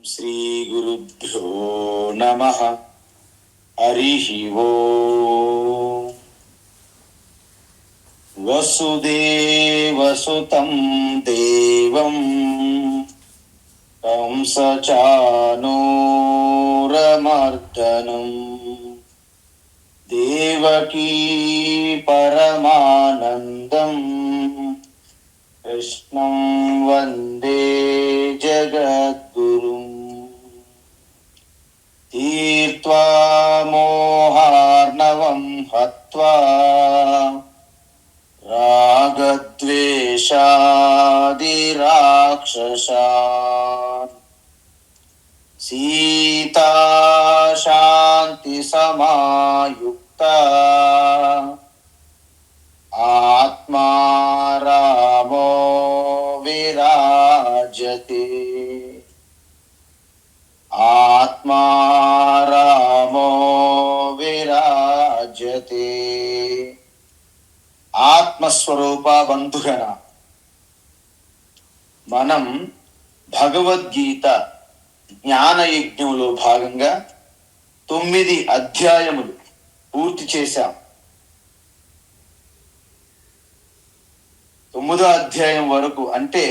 శ్రీ గురుభ్యో నమః. హరిః ఓం. వసుదేవసుతం దేవం కంసచానూరమర్దనం దేవకీ పరమానందం కృష్ణం వందే జగద్గురుం. తీర్త్వా మోహార్ణవం హత్వా రాగద్వేషాదిరాక్షసాన్ సీతా శాంతి సమాయుక్తా ఆత్మా రామో విరాజతే. ఆత్మా రామో విరాజతే. ఆత్మస్వరూప బంధుగణ, మనం భగవద్గీత జ్ఞానయజ్ఞంలో భాగంగా 9 అధ్యాయములు పూర్తి చేశాం. 9వ అధ్యాయం వరకు అంటే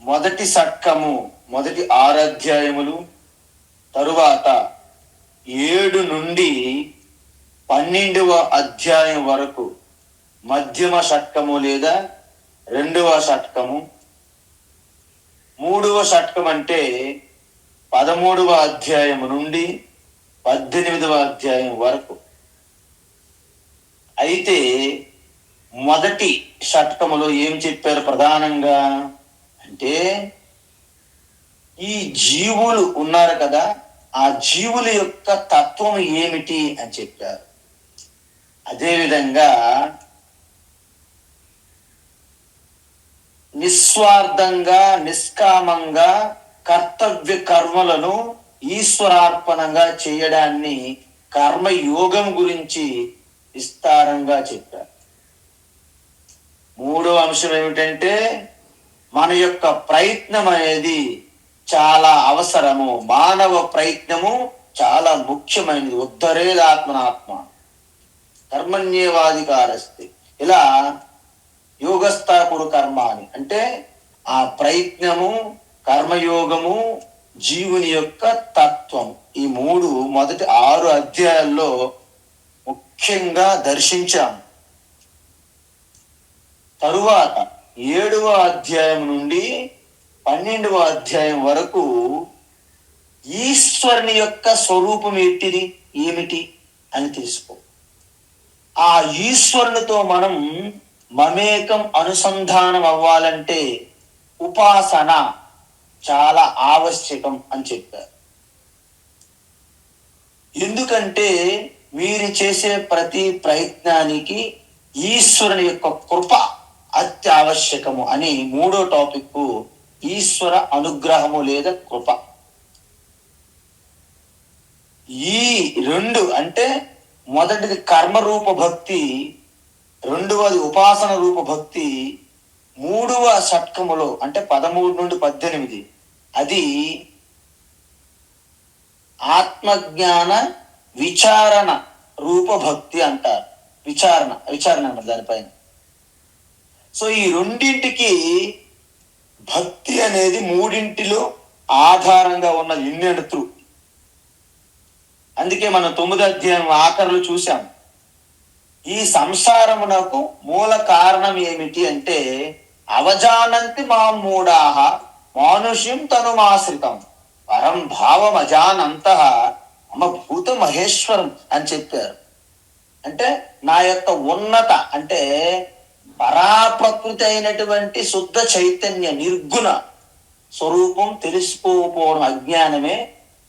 మొదటి షట్కము, మొదటి 6 అధ్యాయములు, తరువాత 7 నుండి 12వ అధ్యాయం వరకు మధ్యమ షట్కము లేదా 2వ షట్కము. 3వ షట్కం అంటే 13వ అధ్యాయం నుండి 18వ అధ్యాయం వరకు. అయితే మొదటి షట్కములో ఏం చెప్పారు ప్రధానంగా అంటే, ఈ జీవులు ఉన్నారు కదా, ఆ జీవుల యొక్క తత్వం ఏమిటి అని చెప్పారు. అదేవిధంగా నిస్వార్థంగా నిష్కామంగా కర్తవ్య కర్మలను ఈశ్వరార్పణంగా చేయడాన్ని కర్మయోగం గురించి విస్తారంగా చెప్పారు. 3వ అంశం ఏమిటంటే, మన యొక్క ప్రయత్నం అనేది చాలా అవసరము. మానవ ప్రయత్నము చాలా ముఖ్యమైనది. ఉద్ధరేదాత్మనాత్మ కర్మణ్యేవాధికారస్తి. ఇలా యోగస్థాకుడు కర్మ అని అంటే ఆ ప్రయత్నము, కర్మయోగము, జీవుని యొక్క తత్వం, ఈ 3 మొదటి 6 అధ్యాయాల్లో ముఖ్యంగా దర్శించాము. తరువాత 7వ అధ్యాయం నుండి 12వ అధ్యాయం వరకు ఈశ్వరుని యొక్క స్వరూపం ఏమిటి అని తెలుసుకో. ఆ ఈశ్వరునితో మనం మమేకం అనుసంధానం అవ్వాలంటే ఉపాసన చాలా ఆవశ్యకం అని చెప్పారు. ఎందుకంటే మీరు చేసే ప్రతి ప్రయత్నానికి ఈశ్వరుని యొక్క కృప అత్యావశ్యకము అని 3వ టాపిక్ ఈశ్వర అనుగ్రహము లేదా కృప. ఈ 2 అంటే మొదటిది కర్మరూప భక్తి, 2వది ఉపాసన రూప భక్తి. 3వ షట్కములో అంటే 13 నుండి 18 అది ఆత్మజ్ఞాన విచారణ రూప భక్తి అంటారు. విచారణ అంటారు దానిపైన. సో ఈ 2ంటికి భక్తి అనేది 3ంటిలో ఆధారంగా ఉన్న ఇన్నెడుతు. అందుకే మనం 9వ అధ్యాయం ఆఖరులు చూసాం. ఈ సంసారమునకు మూల కారణం ఏమిటి అంటే, అవజానంతి మాం మూఢాః మానుష్యం తనుమాశ్రితం పరం భావం అజానంతః మమ భూత మహేశ్వరం అని చెప్పారు. అంటే నా యొక్క ఉన్నత అంటే పరాప్రకృతి అయినటువంటి శుద్ధ చైతన్య నిర్గుణ స్వరూపం తెలుసుకోకపోవడం అజ్ఞానమే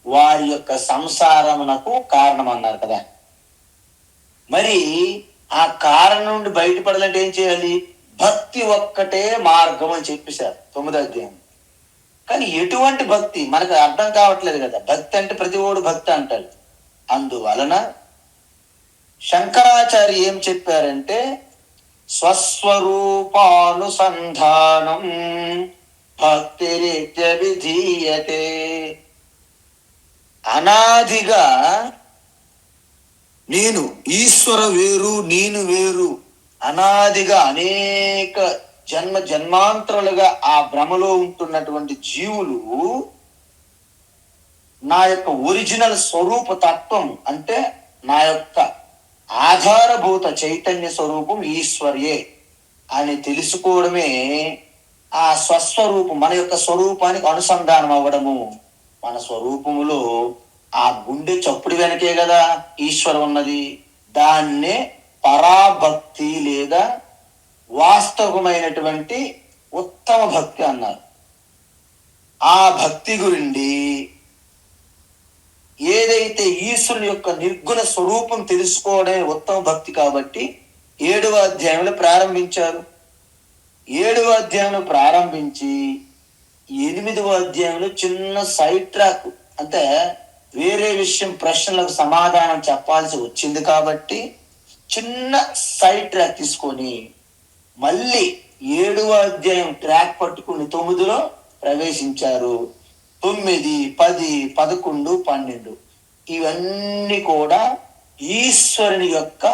వారి యొక్క సంసారమునకు కారణం అన్నారు కదా. మరి ఆ కారణం నుండి బయటపడాలంటే ఏం చేయాలి? భక్తి ఒక్కటే మార్గం అని చెప్పేశారు 9వ అధ్యాయం. కానీ ఎటువంటి భక్తి మనకు అర్థం కావట్లేదు కదా. భక్తి అంటే ప్రతి ఓడు భక్తి అంటాడు. అందువలన శంకరాచార్య ఏం చెప్పారంటే, స్వస్వరూపానుసంధానం భక్తిరిత్య విధీయతే. అనాదిగా నేను ఈశ్వర వేరు, నేను వేరు, అనాదిగా అనేక జన్మాంతరాలుగా ఆ భ్రమలో ఉంటున్నటువంటి జీవులు నా యొక్క ఒరిజినల్ స్వరూప తత్వం అంటే నా యొక్క ఆధారభూత చైతన్య స్వరూపం ఈశ్వర్యే అని తెలుసుకోవడమే ఆ స్వస్వరూపం, మన యొక్క స్వరూపానికి అనుసంధానం అవ్వడము. మన స్వరూపములో ఆ గుండె చప్పుడు వెనకే కదా ఈశ్వరం ఉన్నది. దాన్నే పరాభక్తి లేదా వాస్తవమైనటువంటి ఉత్తమ భక్తి అన్నారు. ఆ భక్తి గురించి ఏదైతే ఈశ్వరుని యొక్క నిర్గుణ స్వరూపం తెలుసుకోవడమే ఉత్తమ భక్తి కాబట్టి 7వ అధ్యాయంలో ప్రారంభించారు. 7వ అధ్యాయంలో ప్రారంభించి 8వ అధ్యాయంలో చిన్న సైడ్ ట్రాక్, అంటే వేరే విషయం ప్రశ్నలకు సమాధానం చెప్పాల్సి వచ్చింది కాబట్టి చిన్న సైడ్ ట్రాక్ తీసుకొని మళ్ళీ 7వ అధ్యాయం ట్రాక్ పట్టుకుని 9లో ప్రవేశించారు. 9, 10, 11, 12 ఇవన్నీ కూడా ఈశ్వరుని యొక్క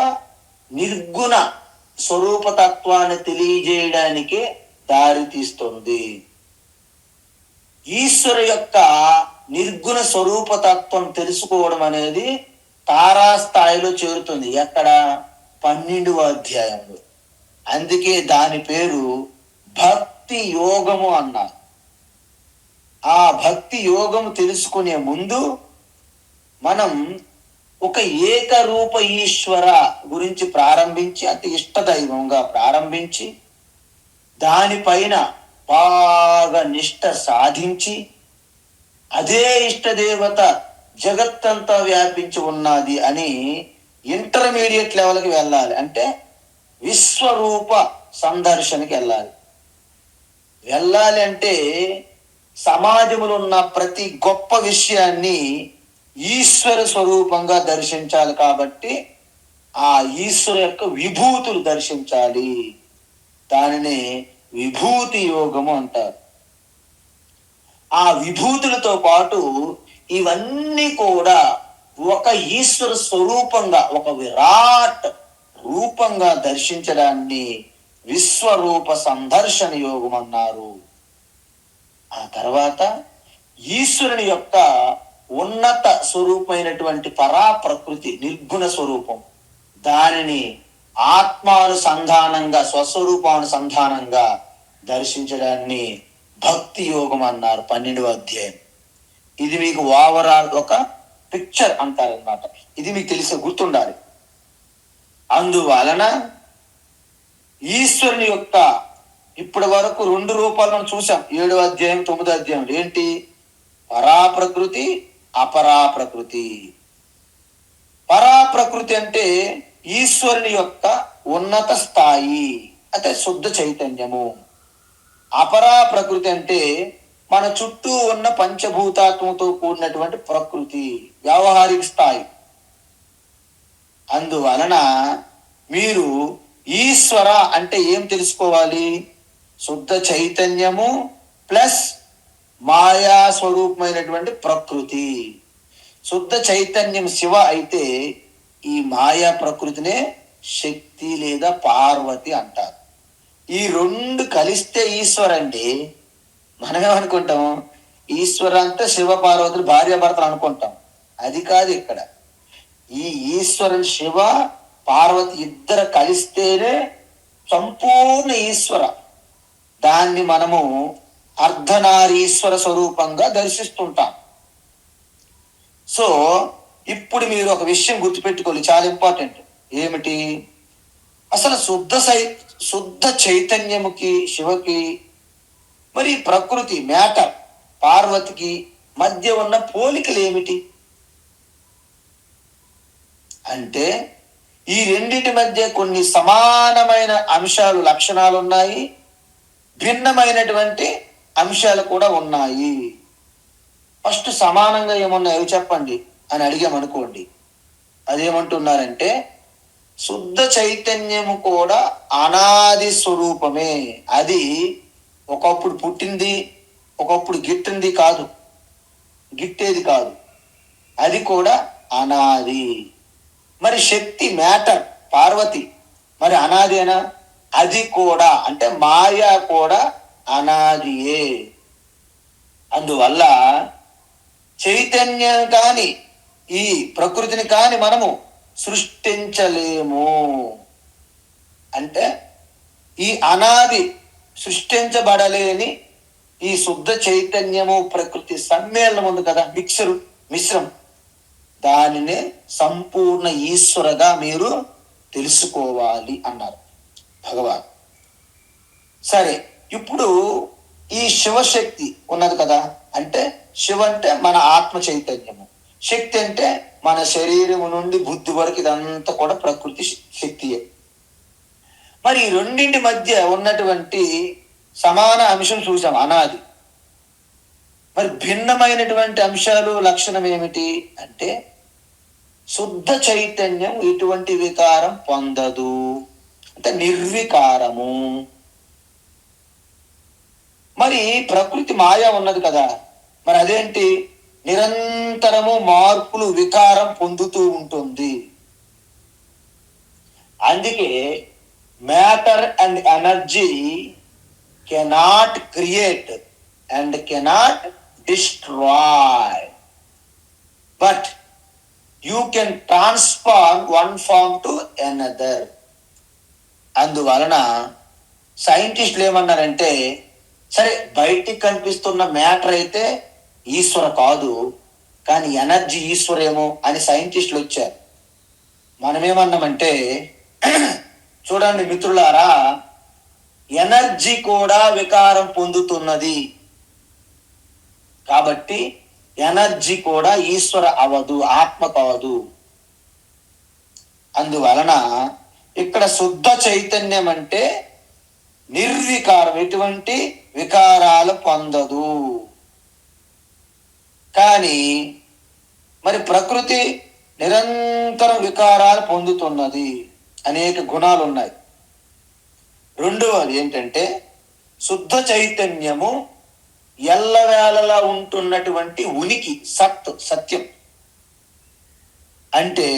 నిర్గుణ స్వరూపతత్వాన్ని తెలియజేయడానికే దారి తీస్తుంది. ఈశ్వరు యొక్క నిర్గుణ స్వరూపతత్వం తెలుసుకోవడం అనేది తారాస్థాయిలో చేరుతుంది. ఎక్కడ? 12వ అధ్యాయంలో. అందుకే దాని పేరు భక్తి యోగము అన్నారు. ఆ భక్తి యోగము తెలుసుకునే ముందు మనం ఒక ఏకరూప ఈశ్వర గురించి ప్రారంభించి, అంటే ఇష్టదైవంగా ప్రారంభించి దానిపైన బాగా నిష్ట సాధించి అదే ఇష్టదేవత జగత్తంతా వ్యాపించి ఉన్నది అని ఇంటర్మీడియట్ లెవెల్కి వెళ్ళాలి. అంటే విశ్వరూప సందర్శనకి వెళ్ళాలి అంటే సమాజంలో ఉన్న ప్రతి గొప్ప విషయాన్ని ఈశ్వర స్వరూపంగా దర్శించాలి. కాబట్టి ఆ ఈశ్వర యొక్క విభూతులు దర్శించాలి. దానిని విభూతి యోగము అంటారు. ఆ విభూతులతో పాటు ఇవన్నీ కూడా ఒక ఈశ్వర స్వరూపంగా, ఒక విరాట్ రూపంగా దర్శించడాన్ని విశ్వరూప సందర్శన యోగం అన్నారు. ఆ తర్వాత ఈశ్వరుని యొక్క ఉన్నత స్వరూపమైనటువంటి పరాప్రకృతి నిర్గుణ స్వరూపం, దానిని ఆత్మానుసంధానంగా, స్వస్వరూపానుసంధానంగా దర్శించడాన్ని భక్తి యోగం అన్నారు. 12వ అధ్యాయం. ఇది మీకు ఓవరాల్ ఒక పిక్చర్ అంటారనమాట. ఇది మీకు తెలిసి గుర్తుండాలి. అందువలన ఈశ్వరుని యొక్క ఇప్పటి వరకు 2 రూపాలు మనం చూసాం. 7వ అధ్యాయం 9వ అధ్యాయంలో ఏంటి? పరాప్రకృతి, అపరాప్రకృతి. పరాప్రకృతి అంటే ఈశ్వరుని యొక్క ఉన్నత స్థాయి, అంటే శుద్ధ చైతన్యము. అపరాప్రకృతి అంటే మన చుట్టూ ఉన్న పంచభూతాత్మతో కూడినటువంటి ప్రకృతి, వ్యావహారిక స్థాయి. అందువలన మీరు ఈశ్వర అంటే ఏం తెలుసుకోవాలి? శుద్ధ చైతన్యము ప్లస్ మాయా స్వరూపమైనటువంటి ప్రకృతి. శుద్ధ చైతన్యం శివ అయితే ఈ మాయా ప్రకృతినే శక్తి లేదా పార్వతి అంటారు. ఈ 2 కలిస్తే ఈశ్వర అండి. మనమేమనుకుంటాం? ఈశ్వర అంటే శివ పార్వతులు భార్యాభర్తలు అనుకుంటాం. అది కాదు. ఇక్కడ ఈ ఈశ్వరుని శివ పార్వతి ఇద్దరు కలిస్తేనే సంపూర్ణ ఈశ్వర. దాన్ని మనము అర్ధనారీశ్వర స్వరూపంగా దర్శిస్తుంటాం. సో ఇప్పుడు మీరు ఒక విషయం గుర్తుపెట్టుకోవాలి, చాలా ఇంపార్టెంట్. ఏమిటి? అసలు శుద్ధ చైతన్యముకి, శివకి, మరి ప్రకృతి మ్యాటర్ పార్వతికి మధ్య ఉన్న పోలికలు ఏమిటి అంటే, ఈ రెండింటి మధ్య కొన్ని సమానమైన అంశాలు, లక్షణాలు ఉన్నాయి, భిన్నమైనటువంటి అంశాలు కూడా ఉన్నాయి. ఫస్ట్ సమానంగా ఏమున్నాయో చెప్పండి అని అడిగామనుకోండి, అదేమంటున్నారంటే శుద్ధ చైతన్యము కూడా అనాది స్వరూపమే. అది ఒకప్పుడు పుట్టింది, ఒకప్పుడు గిట్టింది కాదు, గిట్టేది కాదు, అది కూడా అనాది. మరి శక్తి మ్యాటర్ పార్వతి మరి అనాదేనా? అది కూడా అంటే మాయ కూడా అనాదియే. అందువల్ల చైతన్యం కాని ఈ ప్రకృతిని కాని మనము సృష్టించలేము. అంటే ఈ అనాది సృష్టించబడలేని ఈ శుద్ధ చైతన్యము ప్రకృతి సమ్మేళనం ఉంది కదా, మిశ్రం, దానినే సంపూర్ణ ఈశ్వరగా మీరు తెలుసుకోవాలి అన్నారు భగవాన్. సరే, ఇప్పుడు ఈ శివశక్తి ఉన్నది కదా, అంటే శివ అంటే మన ఆత్మ చైతన్యము, శక్తి అంటే మన శరీరము నుండి బుద్ధి వరకు ఇదంతా కూడా ప్రకృతి శక్తియే. మరి ఈ రెండింటి మధ్య ఉన్నటువంటి సమాన అంశం చూసాం, అనాది. మరి భిన్నమైనటువంటి అంశాలు లక్షణం ఏమిటి అంటే శుద్ధ చైతన్యం ఇటువంటి వికారం పొందదు, అంటే నిర్వికారము. మరి ప్రకృతి మాయ ఉన్నది కదా, మరి అదేంటి నిరంతరము మార్పులు వికారం పొందుతూ ఉంటుంది. అందుకే matter and energy cannot create and cannot destroy, but you can transform one form to another. అందువలన సైంటిస్టులు ఏమన్నారంటే, సరే బయటికి కనిపిస్తున్న మ్యాటర్ అయితే ఈశ్వర కాదు, కానీ ఎనర్జీ ఈశ్వరేమో అని సైంటిస్టులు వచ్చారు. మనమేమన్నామంటే, చూడండి మిత్రులారా, ఎనర్జీ కూడా వికారం పొందుతున్నది కాబట్టి ఎనర్జీ కూడా ఈశ్వర అవదు, ఆత్మ కాదు. అందువలన ఇక్కడ శుద్ధ చైతన్యం అంటే నిర్వికారం, ఎటువంటి వికారాలు పొందదు. కానీ మరి ప్రకృతి నిరంతరం వికారాలు పొందుతున్నది, అనేక గుణాలు ఉన్నాయి. రెండవది ఏంటంటే శుద్ధ చైతన్యము ఎల్లవేళలా ఉంటున్నటువంటి ఉనికి, సత్యం. అంటే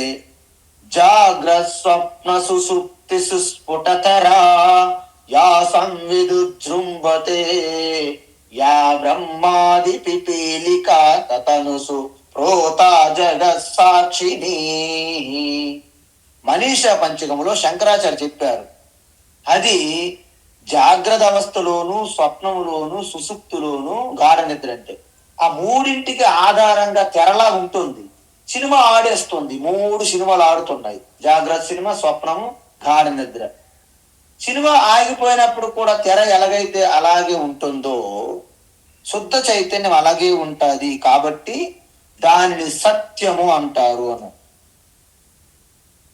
జాగ్రత్త స్వప్న సుషుప్తి సుస్ఫుటతరా యా సంవిదుజృంభతే యా బ్రహ్మాది పిపీలికా తతనుసు ప్రోతా జగత్ సాక్షిని. మనీషా పంచకములో శంకరాచార్య చెప్పారు, అది జాగ్రత్త అవస్థలోను, స్వప్నములోను, సుసుప్తులోను, గాఢ నిద్ర అంటే ఆ మూడింటికి ఆధారంగా తెరలా ఉంటుంది. సినిమా ఆడేస్తుంది, 3 సినిమాలు ఆడుతున్నాయి, జాగ్రత్త సినిమా, స్వప్నము, గాఢ నిద్ర. సినిమా ఆగిపోయినప్పుడు కూడా తెర ఎలాగైతే అలాగే ఉంటుందో శుద్ధ చైతన్యం అలాగే ఉంటుంది. కాబట్టి దానిని సత్యము అంటారు అని.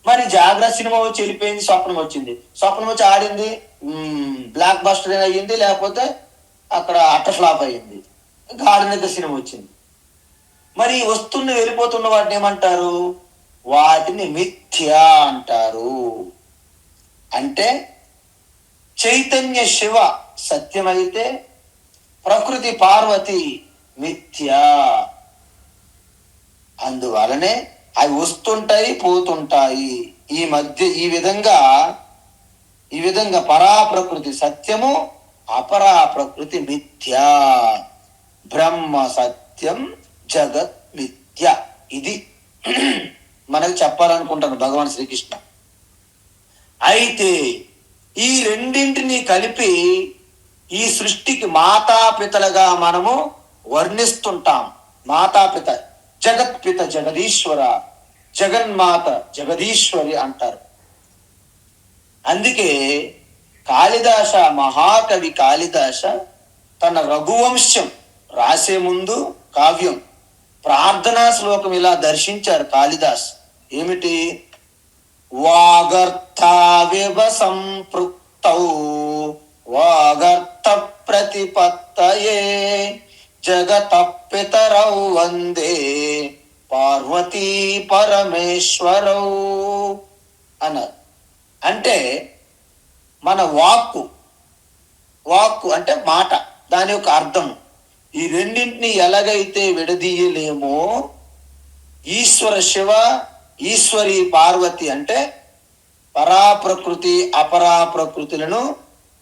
మరి జాగ్రత్త సినిమా వచ్చి వెళ్ళిపోయింది, స్వప్నం వచ్చింది, స్వప్నం వచ్చి ఆడింది, బ్లాక్ బస్టర్ అయ్యింది, లేకపోతే అక్కడ అట్ట ఫ్లాప్ అయ్యింది, గాఢ నిద్ర సినిమా వచ్చింది. మరి వస్తున్న వెళ్ళిపోతున్న వాటిని ఏమంటారు? వాటిని మిథ్య అంటారు. అంటే చైతన్య శివ సత్యమైతే ప్రకృతి పార్వతి మిథ్య. అందువలనే అవి వస్తుంటాయి, పోతుంటాయి. ఈ విధంగా పరా ప్రకృతి సత్యము, అపరా ప్రకృతి మిథ్య. బ్రహ్మ సత్యం, జగత్ మిథ్య. ఇది మనకు చెప్పాలనుకుంటాను భగవాన్ శ్రీకృష్ణ. అయితే ఈ రెండింటిని కలిపి ఈ సృష్టికి మాతాపితలుగా మనము వర్ణిస్తుంటాం. మాతాపిత, జగత్పిత జగదీశ్వర, జగన్మాత జగదీశ్వరి అంటారు. అందుకే కాళిదాస, మహాకవి కాళిదాస తన రఘువంశం రాసే ముందు కావ్యం ప్రార్థనా శ్లోకం ఇలా దర్శించారు కాళిదాస్. ఏమిటి? వాగర్థావివ సంపృక్తౌ వాగర్థ ప్రతిపత్తయే జగత పితరౌ వందే పార్వతీ పరమేశ్వరౌ అన్నారు. అంటే మన వాక్కు అంటే మాట, దాని యొక్క అర్థం ఈ రెండింటిని ఎలాగైతే విడదీయలేమో, ఈశ్వర శివ, ఈశ్వరి పార్వతి అంటే పరాప్రకృతి అపరాప్రకృతులను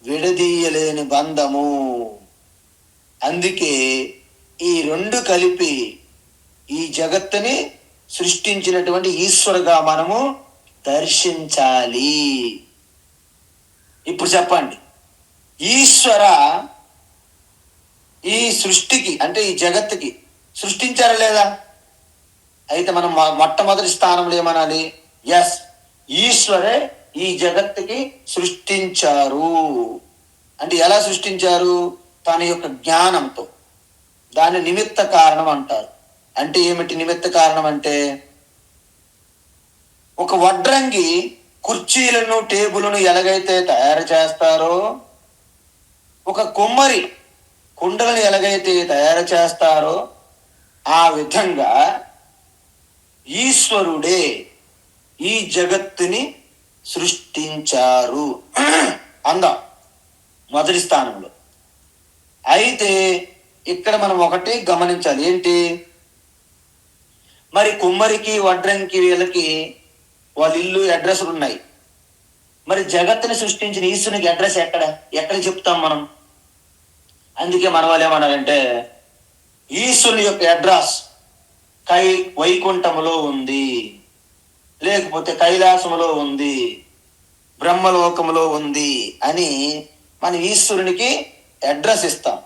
విడదీయలేని బంధము. అందుకే ఈ రెండు కలిపి ఈ జగత్తుని సృష్టించినటువంటి ఈశ్వరుగా మనము దర్శించాలి. ఇప్పుడు చెప్పండి, ఈశ్వర ఈ సృష్టికి అంటే ఈ జగత్తుకి సృష్టించారా లేదా? అయితే మనం మొట్టమొదటి స్థానంలో ఏమనాలి? ఎస్, ఈశ్వరే ఈ జగత్తుకి సృష్టించారు. అంటే ఎలా సృష్టించారు? తన యొక్క జ్ఞానంతో. దాన్ని నిమిత్త కారణం అంటారు. అంటే ఏమిటి నిమిత్త కారణం అంటే? ఒక వడ్రంగి కుర్చీలను టేబుల్ను ఎలాగైతే తయారు చేస్తారో, ఒక కుమ్మరి కుండలను ఎలాగైతే తయారు చేస్తారో, ఆ విధంగా ఈశ్వరుడే ఈ జగత్తుని సృష్టించారు అందాం మొదటి స్థానంలో. అయితే ఇక్కడ మనం ఒకటి గమనించాలి. ఏంటి? మరి కుమ్మరికి వడ్రంకి వీళ్ళకి వాళ్ళ ఇల్లు అడ్రస్లు ఉన్నాయి. మరి జగత్తుని సృష్టించిన ఈశ్వరునికి అడ్రస్ ఎక్కడ చెప్తాం మనం? అందుకే మన వాళ్ళు ఏమన్నారంటే, ఈశ్వరుని యొక్క అడ్రస్ వైకుంఠములో ఉంది, లేకపోతే కైలాసములో ఉంది, బ్రహ్మలోకములో ఉంది అని మన ఈశ్వరునికి అడ్రస్ ఇస్తాం.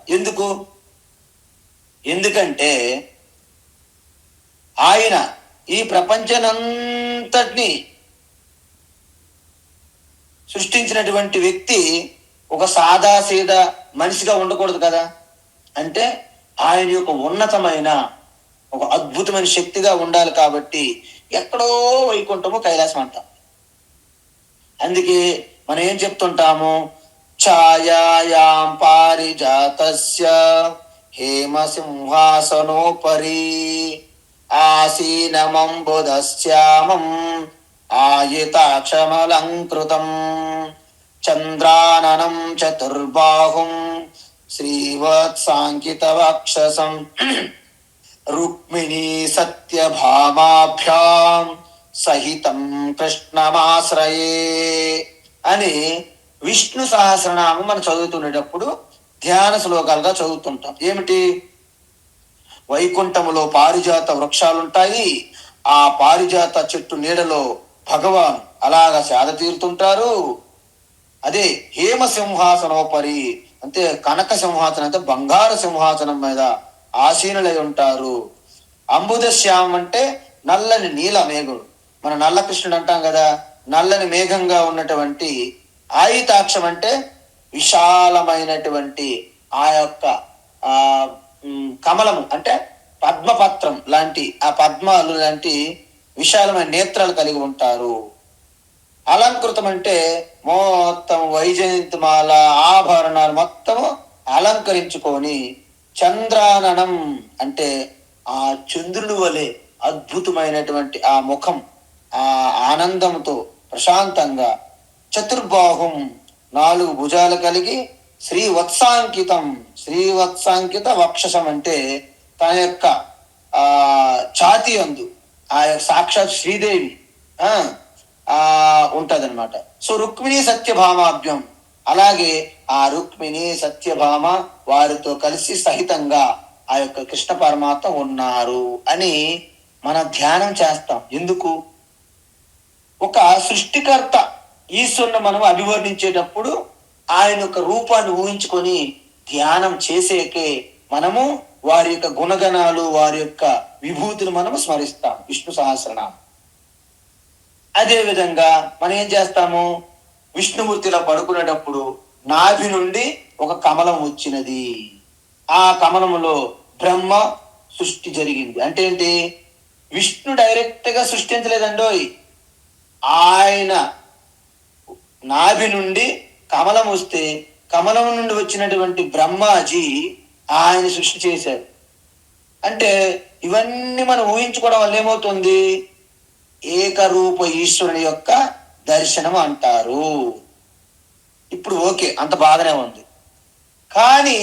ఎందుకంటే ఆయన ఈ ప్రపంచానంతటిని సృష్టించినటువంటి వ్యక్తి ఒక సాదాసీదా మనిషిగా ఉండకూడదు కదా. అంటే ఆయన యొక్క ఉన్నతమైన ఒక అద్భుతమైన శక్తిగా ఉండాలి. కాబట్టి ఎక్కడో వైకుంఠము కైలాసం అంటాం. అందుకే మనం ఏం చెప్తుంటాము? ఛాయాయాం పారిజాతస్య హేమ సింహాసనోపరి ఆసీనమంబుధశ్యామం ఆయతాక్షమలంకృతం చంద్రాననం చతుర్బాహుం శ్రీవత్సాంకిత వక్షసం రుక్మిణీ సత్యభామాభ్యాం సహితం కృష్ణమాశ్రయే అని విష్ణు సహస్రనామం మనం చదువుతునేటప్పుడు ధ్యాన శ్లోకాలుగా చదువుతుంటాం. ఏమిటి? వైకుంఠములో పారిజాత వృక్షాలుంటాయి. ఆ పారిజాత చెట్టు నీడలో భగవాన్ అలాగా సేద తీరుతుంటారు. అదే హేమ సింహాసనోపరి అంటే కనక సింహాసనం అంటే బంగారు సింహాసనం మీద ఆసీనులై ఉంటారు. అంబుద శ్యామం అంటే నల్లని నీల మేఘుడు. మన నల్ల కృష్ణుడు అంటాం కదా, నల్లని మేఘంగా ఉన్నటువంటి. ఆయుతాక్షం అంటే విశాలమైనటువంటి ఆ యొక్క కమలము అంటే పద్మపత్రం లాంటి ఆ పద్మాలు లాంటి విశాలమైన నేత్రాలు కలిగి ఉంటారు. అలంకృతం అంటే మొత్తం వైజయంతిమాల ఆభరణాలు మొత్తము అలంకరించుకొని. చంద్రాననం అంటే ఆ చంద్రుని వలె అద్భుతమైనటువంటి ఆ ముఖం ఆ ఆనందంతో ప్రశాంతంగా. చతుర్బాహుం 4 భుజాలు కలిగి. శ్రీవత్సాంకిత వక్షసం అంటే తన యొక్క ఛాతి అందు ఆ సాక్షాత్ శ్రీదేవి ఉంటదన్నమాట. సో రుక్మిణీ సత్యభామాభ్యం, అలాగే ఆ రుక్మిణి సత్యభామ వారితో కలిసి సహితంగా ఆ యొక్క కృష్ణ పరమాత్మ ఉన్నారు అని మనం ధ్యానం చేస్తాం. ఎందుకు? ఒక సృష్టికర్త ఈశ్వరుని మనం అభివర్ణించేటప్పుడు ఆయన యొక్క రూపాన్ని ఊహించుకొని ధ్యానం చేసేకే మనము వారి యొక్క గుణగణాలు వారి యొక్క విభూతులు మనము స్మరిస్తాం విష్ణు సహస్రనామం. అదే విధంగా మనం ఏం చేస్తాము? విష్ణుమూర్తిలో పడుకునేటప్పుడు నాభి నుండి ఒక కమలం వచ్చినది. ఆ కమలములో బ్రహ్మ సృష్టి జరిగింది. అంటే ఏంటి? విష్ణు డైరెక్ట్ గా సృష్టించలేదండోయ్. ఆయన నాభి నుండి కమలం వస్తే కమలం నుండి వచ్చినటువంటి బ్రహ్మాజీ ఆయన సృష్టి చేశారు. అంటే ఇవన్నీ మనం ఊహించుకోవడం వల్ల ఏమవుతుంది? ఏకరూప ఈశ్వరుని యొక్క దర్శనం అంటారు. ఇప్పుడు ఓకే, అంత బాధనే ఉంది. కానీ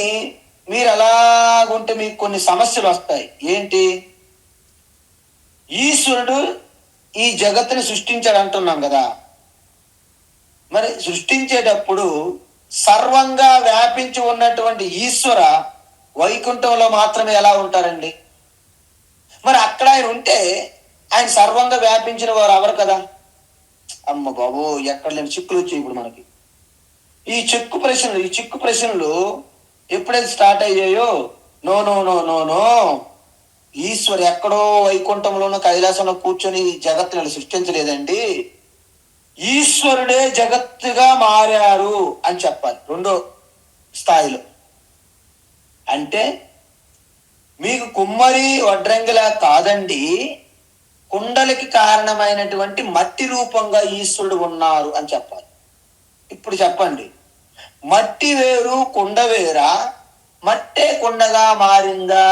మీరు అలాగుంటే మీకు కొన్ని సమస్యలు వస్తాయి. ఏంటి? ఈశ్వరుడు ఈ జగత్తుని సృష్టించాడు అంటున్నాం కదా. మరి సృష్టించేటప్పుడు సర్వంగా వ్యాపించి ఉన్నటువంటి ఈశ్వర వైకుంఠంలో మాత్రమే ఎలా ఉంటారండి? మరి అక్కడ ఆయన ఉంటే ఆయన సర్వంగా వ్యాపించిన వారు ఎవరు కదా. అమ్మ బాబు, ఎక్కడ లేని చిక్కులు వచ్చాయి ఇప్పుడు మనకి. ఈ చిక్కు ప్రశ్నలు ఎప్పుడైతే స్టార్ట్ అయ్యాయో, no no no no no, ఈశ్వరు ఎక్కడో వైకుంఠంలోనూ కైలాసంలో కూర్చొని జగత్తుని సృష్టించలేదండి, ఈశ్వరుడే జగత్తుగా మారారు అని చెప్పాలి రెండో స్థాయిలో. అంటే మీకు కుమ్మరి వడ్రంగిలా కాదండి, కుండలికి కారణమైనటువంటి మట్టి రూపంగా ఈశ్వరుడు ఉన్నారు అని చెప్పాలి. ఇప్పుడు చెప్పండి, మట్టి వేరు కుండ వేరా, మట్టే కుండగా మారిందా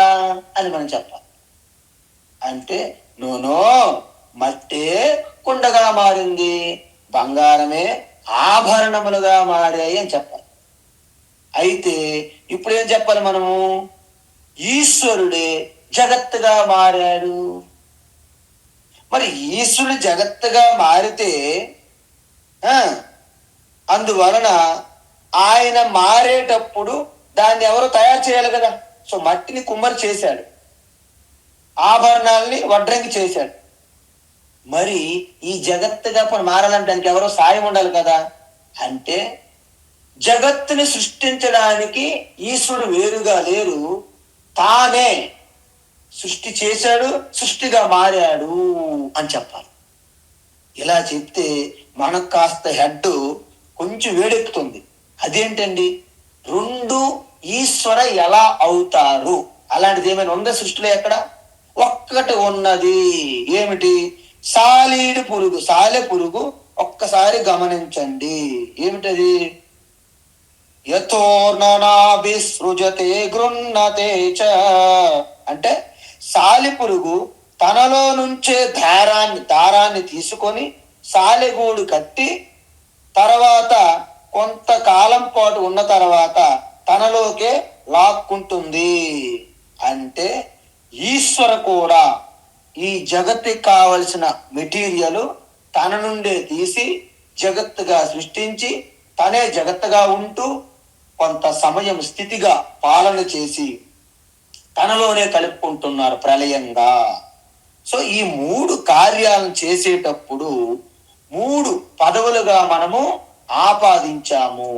అని మనం చెప్పాలి. అంటే నోనో, మట్టే కుండగా మారింది, బంగారమే ఆభరణములుగా మారాయి అని చెప్పాలి. అయితే ఇప్పుడు ఏం చెప్పాలి మనము? ఈశ్వరుడే జగత్తుగా మారాడు. మరి ఈశ్వరుడు జగత్తుగా మారితే అందువలన ఆయన మారేటప్పుడు దాన్ని ఎవరు తయారు చేయాలి కదా. సో మట్టిని కుమ్మరి చేశాడు, ఆభరణాలని వడ్రంగి చేశాడు. మరి ఈ జగత్తుగా మారాలంటే దానికి ఎవరో సాయం ఉండాలి కదా. అంటే జగత్తుని సృష్టించడానికి ఈశ్వరుడు వేరుగా లేరు, తానే సృష్టి చేశాడు, సృష్టిగా మారాడు అని చెప్పాలి. ఇలా చెప్తే మనకు కాస్త హెడ్ కొంచెం వేడెక్కుతుంది. అదేంటండి, రెండు ఈశ్వర ఎలా అవుతారు? అలాంటిది ఏమైనా ఉందా సృష్టిలో? ఎక్కడ? ఒక్కటి ఉన్నది. ఏమిటి? సాలె పురుగు ఒక్కసారి గమనించండి. ఏమిటది? యథోర్ణనాభిసృజతే గృహ్ణతే చ అంటే సాలెపురుగు తనలో నుంచే దారాన్ని తీసుకొని సాలెగూడు కట్టి తర్వాత కొంతకాలం పాటు ఉన్న తర్వాత తనలోకే లాక్కుంటుంది. అంటే ఈశ్వర కూడా ఈ జగత్తుకి కావలసిన మెటీరియల్ తన నుండే తీసి జగత్తుగా సృష్టించి తనే జగత్తుగా ఉంటూ కొంత సమయం స్థితిగా పాలన చేసి తనలోనే కలుపుకుంటున్నారు ప్రళయంగా. సో ఈ 3 కార్యాలను చేసేటప్పుడు 3 పదవులుగా మనము ఆపాదించాము.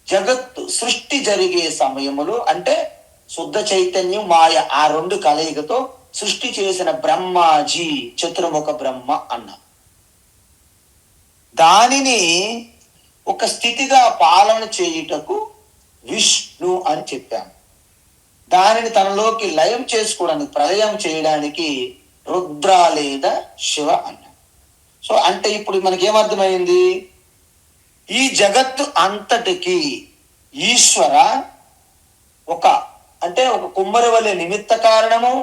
జగత్తు సృష్టి జరిగే సమయములు అంటే శుద్ధ చైతన్యం మాయ, ఆ 2 కలయికతో సృష్టి చేసిన బ్రహ్మాజీ చతుర్ముఖ బ్రహ్మ అన్న దానిని ఒక స్థితిగా పాలన చేయుటకు విష్ణు అని చెప్పాము. దానిని తనలోకి లయం చేసుకోవడానికి, ప్రళయం చేయడానికి రుద్ర లేదా శివ అన్నాం. సో అంటే ఇప్పుడు మనకేమర్థమైంది? ఈ జగత్తు అంతటికి ఈశ్వర ఒక కుమ్మరి వలె నిమిత్త కారణము,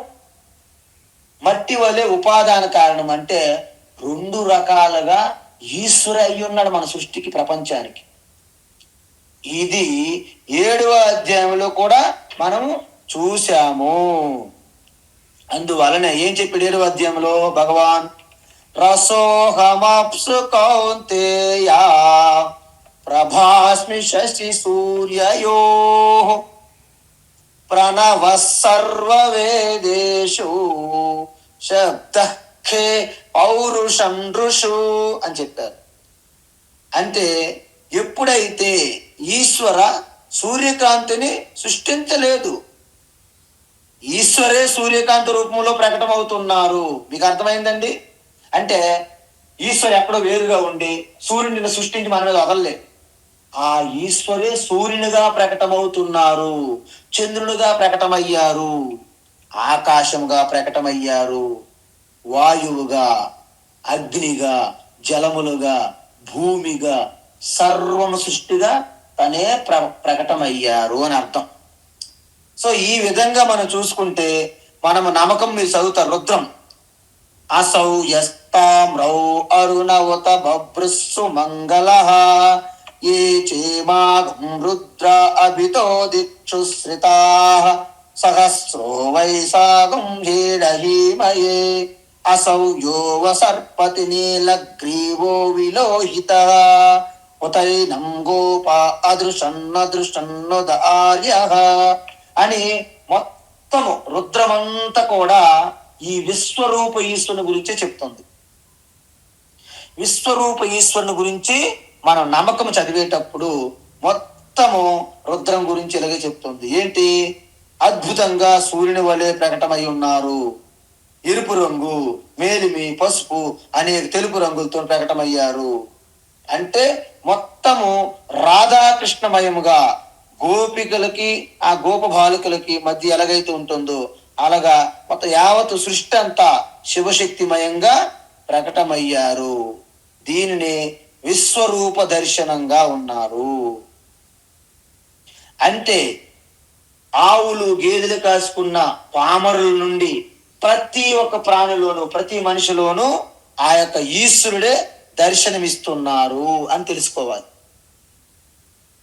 మట్టి వలె ఉపాదాన కారణం. అంటే 2 రకాలుగా ఈశ్వర అయి ఉన్నాడు మన సృష్టికి, ప్రపంచానికి. ఇది 7వ అధ్యాయంలో కూడా మనము చూశాము. అందువలన ఏం చెప్పాడు 7వ అధ్యాయంలో భగవాన్? రసోహమప్సు కౌంతేయ ప్రభాస్మి శశి సూర్యయో ప్రణవ సర్వవేదేషు శబ్దఖే పౌరుషం ఋషు అని చెప్పారు. అంటే ఎప్పుడైతే ఈశ్వర సూర్యకాంతిని సృష్టించలేదు, ఈశ్వరే సూర్యకాంతి రూపంలో ప్రకటమవుతున్నారు. మీకు అర్థమైందండి? అంటే ఈశ్వరు ఎక్కడో వేరుగా ఉండి సూర్యుడిని సృష్టించి మన మీద వదలలేదు. ఆ ఈశ్వరే సూర్యునిగా ప్రకటమవుతున్నారు, చంద్రునిగా ప్రకటమయ్యారు, ఆకాశముగా ప్రకటమయ్యారు, వాయువుగా, అగ్నిగా, జలములుగా, భూమిగా, సర్వము సృష్టిగా తనే ప్రకటమయ్యారు అని అర్థం. సో ఈ విధంగా మనం చూసుకుంటే మనము నమ్మకం, మీరు చదువుతారు రుద్రం, అసౌ యస్తామ్రౌ అరుణవత బభ్రుస్సు మంగళ ఏ చేమాగం రుద్ర అభితో దిక్షుశ్రితాః సహస్రో వైశాగం హేడహీమయే అసౌ యోవ సర్పతి నీలగ్రీవో విలోహితః ఉతైనం గోప అదృశన్నదృశన్నుద ఆర్యః అని మొత్తము రుద్రమంతా కూడా ఈ విశ్వరూప ఈశ్వరుని గురించే చెప్తుంది. విశ్వరూప ఈశ్వరుని గురించి మనం నమ్మకం చదివేటప్పుడు మొత్తము రుద్రం గురించి ఇలాగే చెప్తుంది. ఏంటి? అద్భుతంగా సూర్యుని వలె ప్రకటమై ఉన్నారు. ఎరుపు రంగు, మేలిమి, పసుపు అనే తెలుపు రంగులతో ప్రకటమయ్యారు. అంటే మొత్తము రాధాకృష్ణమయముగా గోపికలకి ఆ గోప బాలికలకి మధ్య ఎలాగైతే ఉంటుందో అలాగా మొత్తం యావత్ సృష్టి అంతా శివశక్తిమయంగా ప్రకటమయ్యారు. దీనిని విశ్వరూప దర్శనంగా ఉన్నారు. అంటే ఆవులు గేదెలు కాసుకున్న పామరుల నుండి ప్రతి ఒక్క ప్రాణిలోను ప్రతి మనిషిలోనూ ఆ యొక్క ఈశ్వరుడే దర్శనమిస్తున్నారు అని తెలుసుకోవాలి.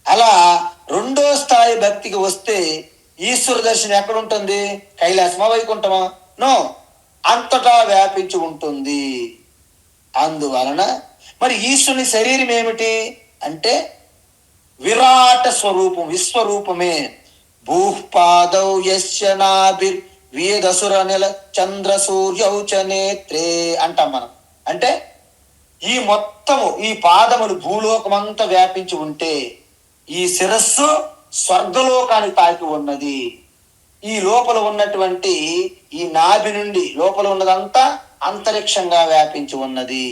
అలా రెండో స్థాయి భక్తికి వస్తే ఈశ్వర దర్శనం ఎక్కడ ఉంటుంది? కైలాసమా, వైకుంఠమా? నో, అంతటా వ్యాపించి ఉంటుంది. అందువలన మరి ఈశ్వరుని శరీరం ఏమిటి అంటే విరాట స్వరూపం, విశ్వరూపమే. భూపాదౌ యస్య నాభిర్ వేదసుర నిల చంద్ర సూర్యౌ చ నేత్రే అంటాం మనం. అంటే ఈ మొత్తము ఈ పాదములు భూలోకమంతా వ్యాపించి ఉంటే ఈ శిరస్సు స్వర్గలోకానికి తాకి ఉన్నది. ఈ లోపల ఉన్నటువంటి ఈ నాభి నుండి లోపల ఉన్నదంతా అంతరిక్షంగా వ్యాపించి ఉన్నది.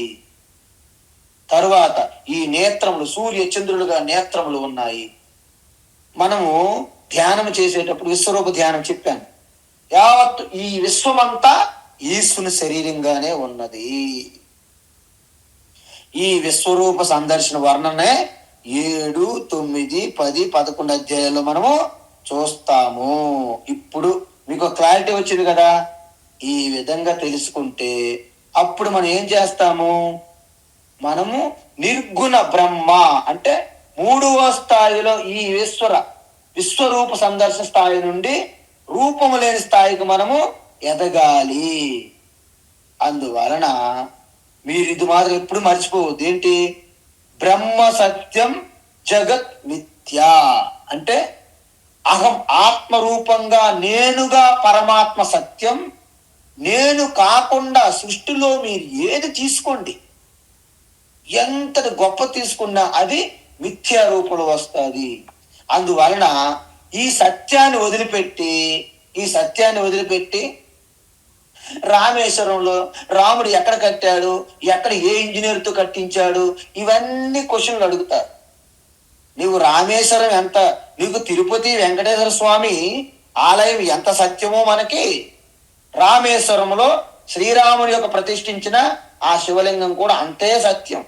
తరువాత ఈ నేత్రములు సూర్య చంద్రులుగా నేత్రములు ఉన్నాయి. మనము ధ్యానం చేసేటప్పుడు విశ్వరూప ధ్యానం చెప్పాను. యావత్ ఈ విశ్వమంతా ఈశ్వరుని శరీరంగానే ఉన్నది. ఈ విశ్వరూప సందర్శన వర్ణనే 7, 9, 10, 11 అధ్యాయాల్లో మనము చూస్తాము. ఇప్పుడు మీకు క్లారిటీ వచ్చింది కదా. ఈ విధంగా తెలుసుకుంటే అప్పుడు మనం ఏం చేస్తాము? మనము నిర్గుణ బ్రహ్మ అంటే 3వ స్థాయిలో ఈ విశ్వరూప సందర్శన స్థాయి నుండి రూపము లేని స్థాయికి మనము ఎదగాలి. అందువలన మీరు ఇది మాత్రం ఎప్పుడు మర్చిపోవద్దు. ఏంటి? బ్రహ్మ సత్యం జగత్ మిథ్య అంటే అహం ఆత్మరూపంగా నేనుగా పరమాత్మ సత్యం. నేను కాకుండా సృష్టిలో మీరు ఏది తీసుకోండి, ఎంతటి గొప్ప తీసుకున్నా అది మిథ్యా రూపంలో వస్తుంది. అందువలన ఈ సత్యాన్ని వదిలిపెట్టి రామేశ్వరంలో రాముడు ఎక్కడ కట్టాడు, ఎక్కడ ఏ ఇంజనీర్తో కట్టించాడు, ఇవన్నీ క్వశ్చన్లు అడుగుతారు. నీవు రామేశ్వరం ఎంత, నీకు తిరుపతి వెంకటేశ్వర స్వామి ఆలయం ఎంత సత్యమో మనకి రామేశ్వరంలో శ్రీరాముని యొక్క ప్రతిష్ఠించిన ఆ శివలింగం కూడా అంతే సత్యం.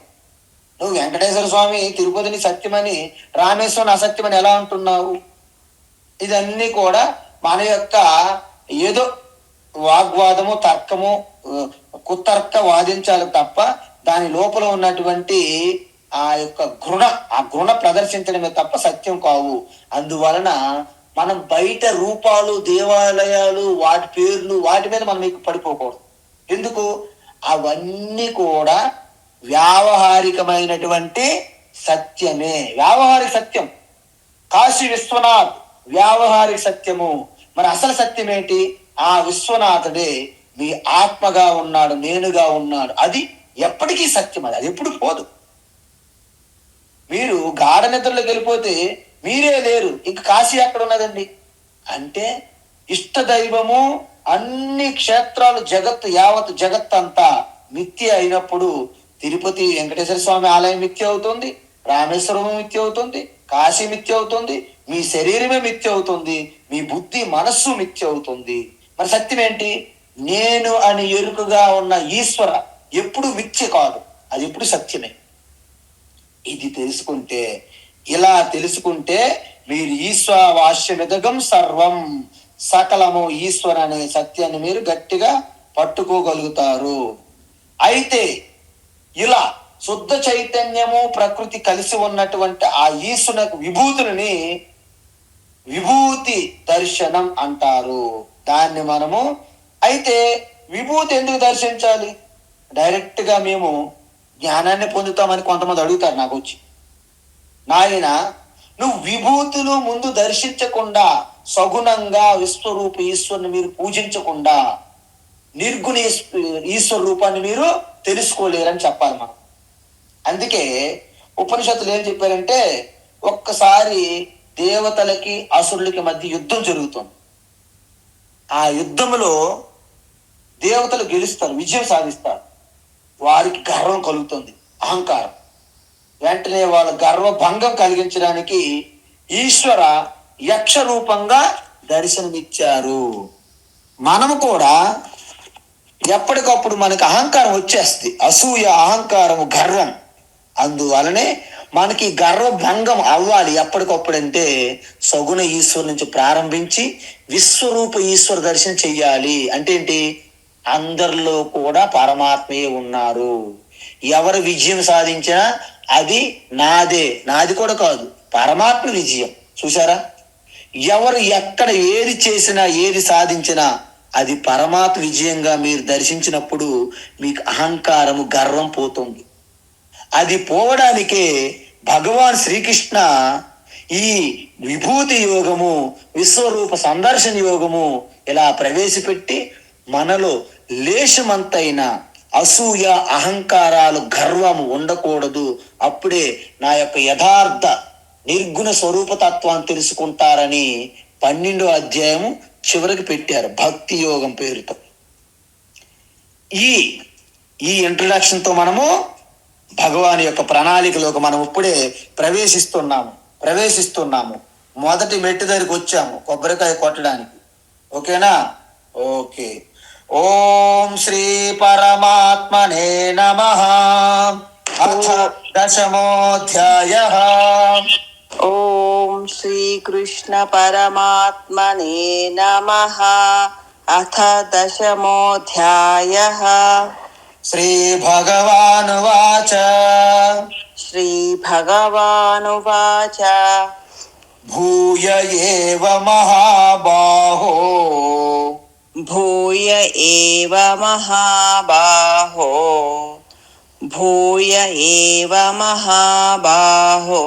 నువ్వు వెంకటేశ్వర స్వామి తిరుపతిని సత్యమని రామేశ్వరం అసత్యమని ఎలా అంటున్నావు? ఇదన్నీ కూడా మన యొక్క ఏదో వాగ్వాదము, తర్కము, కుతర్క వాదించాలి తప్ప దాని లోపల ఉన్నటువంటి ఆ యొక్క గుణ ప్రదర్శించడమే తప్ప సత్యం కావు. అందువలన మనం బయట రూపాలు, దేవాలయాలు, వాటి పేర్లు, వాటి మీద మనం మీకు పడిపోకూడదు. ఎందుకు? అవన్నీ కూడా వ్యావహారికమైనటువంటి సత్యమే. వ్యావహారిక సత్యం. కాశీ విశ్వనాథ్ వ్యావహారిక సత్యము. మరి అసలు సత్యం ఏంటి? ఆ విశ్వనాథుడే మీ ఆత్మగా ఉన్నాడు, నేనుగా ఉన్నాడు. అది ఎప్పటికీ సత్యం. అది ఎప్పుడు పోదు. మీరు గాఢ నిద్రలోకి వెళ్ళిపోతే మీరే లేరు, ఇంక కాశీ ఎక్కడ ఉన్నదండి? అంటే ఇష్ట దైవము, అన్ని క్షేత్రాలు, యావత్ జగత్ అంతా మిథ్య అయినప్పుడు తిరుపతి వెంకటేశ్వర స్వామి ఆలయం మిథ్య అవుతుంది, రామేశ్వరం మిథ్య అవుతుంది, కాశీ మిథ్య అవుతుంది, మీ శరీరమే మిథ్య అవుతుంది, మీ బుద్ధి మనస్సు మిథ్య అవుతుంది. మరి సత్యం ఏంటి? నేను అని ఎరుకగా ఉన్న ఈశ్వర ఎప్పుడు మిథ్య కాదు, అది ఎప్పుడు సత్యమే. ఇది తెలుసుకుంటే, ఇలా తెలుసుకుంటే మీరు ఈశ్వవాస్యమిదగం సర్వం, సకలము ఈశ్వర అనే సత్యాన్ని మీరు గట్టిగా పట్టుకోగలుగుతారు. అయితే ఇలా శుద్ధ చైతన్యము ప్రకృతి కలిసి ఉన్నటువంటి ఆ ఈశ్వరుని విభూతులని విభూతి దర్శనం అంటారు. దాన్ని మనము అయితే విభూతి ఎందుకు దర్శించాలి? డైరెక్ట్ గా మేము జ్ఞానాన్ని పొందుతామని కొంతమంది అడుగుతారు నాకు వచ్చి, నాయన నువ్వు విభూతులు ముందు దర్శించకుండా సగుణంగా విశ్వరూప ఈశ్వరుని మీరు పూజించకుండా నిర్గుణ ఈశ్వర రూపాన్ని మీరు తెలుసుకోలేరని చెప్పాలి మనం. అందుకే ఉపనిషత్తులు ఏం చెప్పారంటే, ఒక్కసారి దేవతలకి అసురులకి మధ్య యుద్ధం జరుగుతుంది. ఆ యుద్ధంలో దేవతలు గెలుస్తారు, విజయం సాధిస్తారు. వారికి గర్వం కలుగుతుంది, అహంకారం. వెంటనే వాళ్ళ గర్వభంగం కలిగించడానికి ఈశ్వర యక్ష రూపంగా దర్శనమిచ్చారు. మనము కూడా ఎప్పటికప్పుడు మనకి అహంకారం వచ్చేస్తుంది, అసూయ, అహంకారము, గర్వం. అందువలనే మనకి గర్వభంగం అవ్వాలి ఎప్పటికప్పుడు. అంటే సగుణ ఈశ్వరు నుంచి ప్రారంభించి విశ్వరూప ఈశ్వర దర్శనం చెయ్యాలి. అంటే ఏంటి? అందరిలో కూడా పరమాత్మయే ఉన్నారు. ఎవరు విజయం సాధించినా అది నాదే, నాది కూడా కాదు, పరమాత్మ విజయం. చూసారా? ఎవరు ఎక్కడ ఏది చేసినా ఏది సాధించినా అది పరమాత్మ విజయంగా మీరు దర్శించినప్పుడు మీకు అహంకారము, గర్వం పోతుంది. అది పోవడానికే భగవాన్ శ్రీకృష్ణ ఈ విభూతి యోగము, విశ్వరూప సందర్శన యోగము ఇలా ప్రవేశపెట్టి మనలో లేశమంతైన అసూయ, అహంకారాలు, గర్వము ఉండకూడదు. అప్పుడే నా యొక్క యథార్థ నిర్గుణ స్వరూపతత్వాన్ని తెలుసుకుంటారని 12వ అధ్యాయము చివరికి పెట్టారు, భక్తి యోగం పేరుతో. ఈ ఇంట్రడక్షన్ తో మనము భగవాన్ యొక్క ప్రణాళికలోకి మనం ఇప్పుడే ప్రవేశిస్తున్నాము. మొదటి మెట్టు దగ్గరికి వచ్చాము, కొబ్బరికాయ కొట్టడానికి. ఓకేనా? ఓకే. ఓం శ్రీ పరమాత్మనే నమః. అథ దశమోధ్యాయః. ఓం శ్రీకృష్ణ పరమాత్మనే నమః. అథ దశమోధ్యాయః. శ్రీ భగవానువాచ. శ్రీ భగవానువాచ. భూయ ఏవ మహాబాహో. భూయ ఏవ మహాబాహో. భూయ ఏవ మహాబాహో.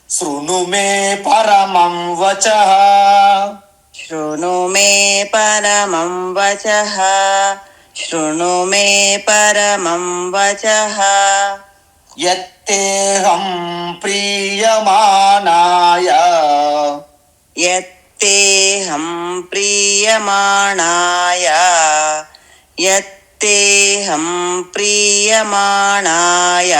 శృణు మే పరమం వచః. శృణు మే పరమం వచః. శృణు మే పరమం వచః. యత్తేహం ప్రీయమాణాయ. యత్తేహం ప్రీయమాణాయ. యత్తేహం ప్రీయమాణాయ.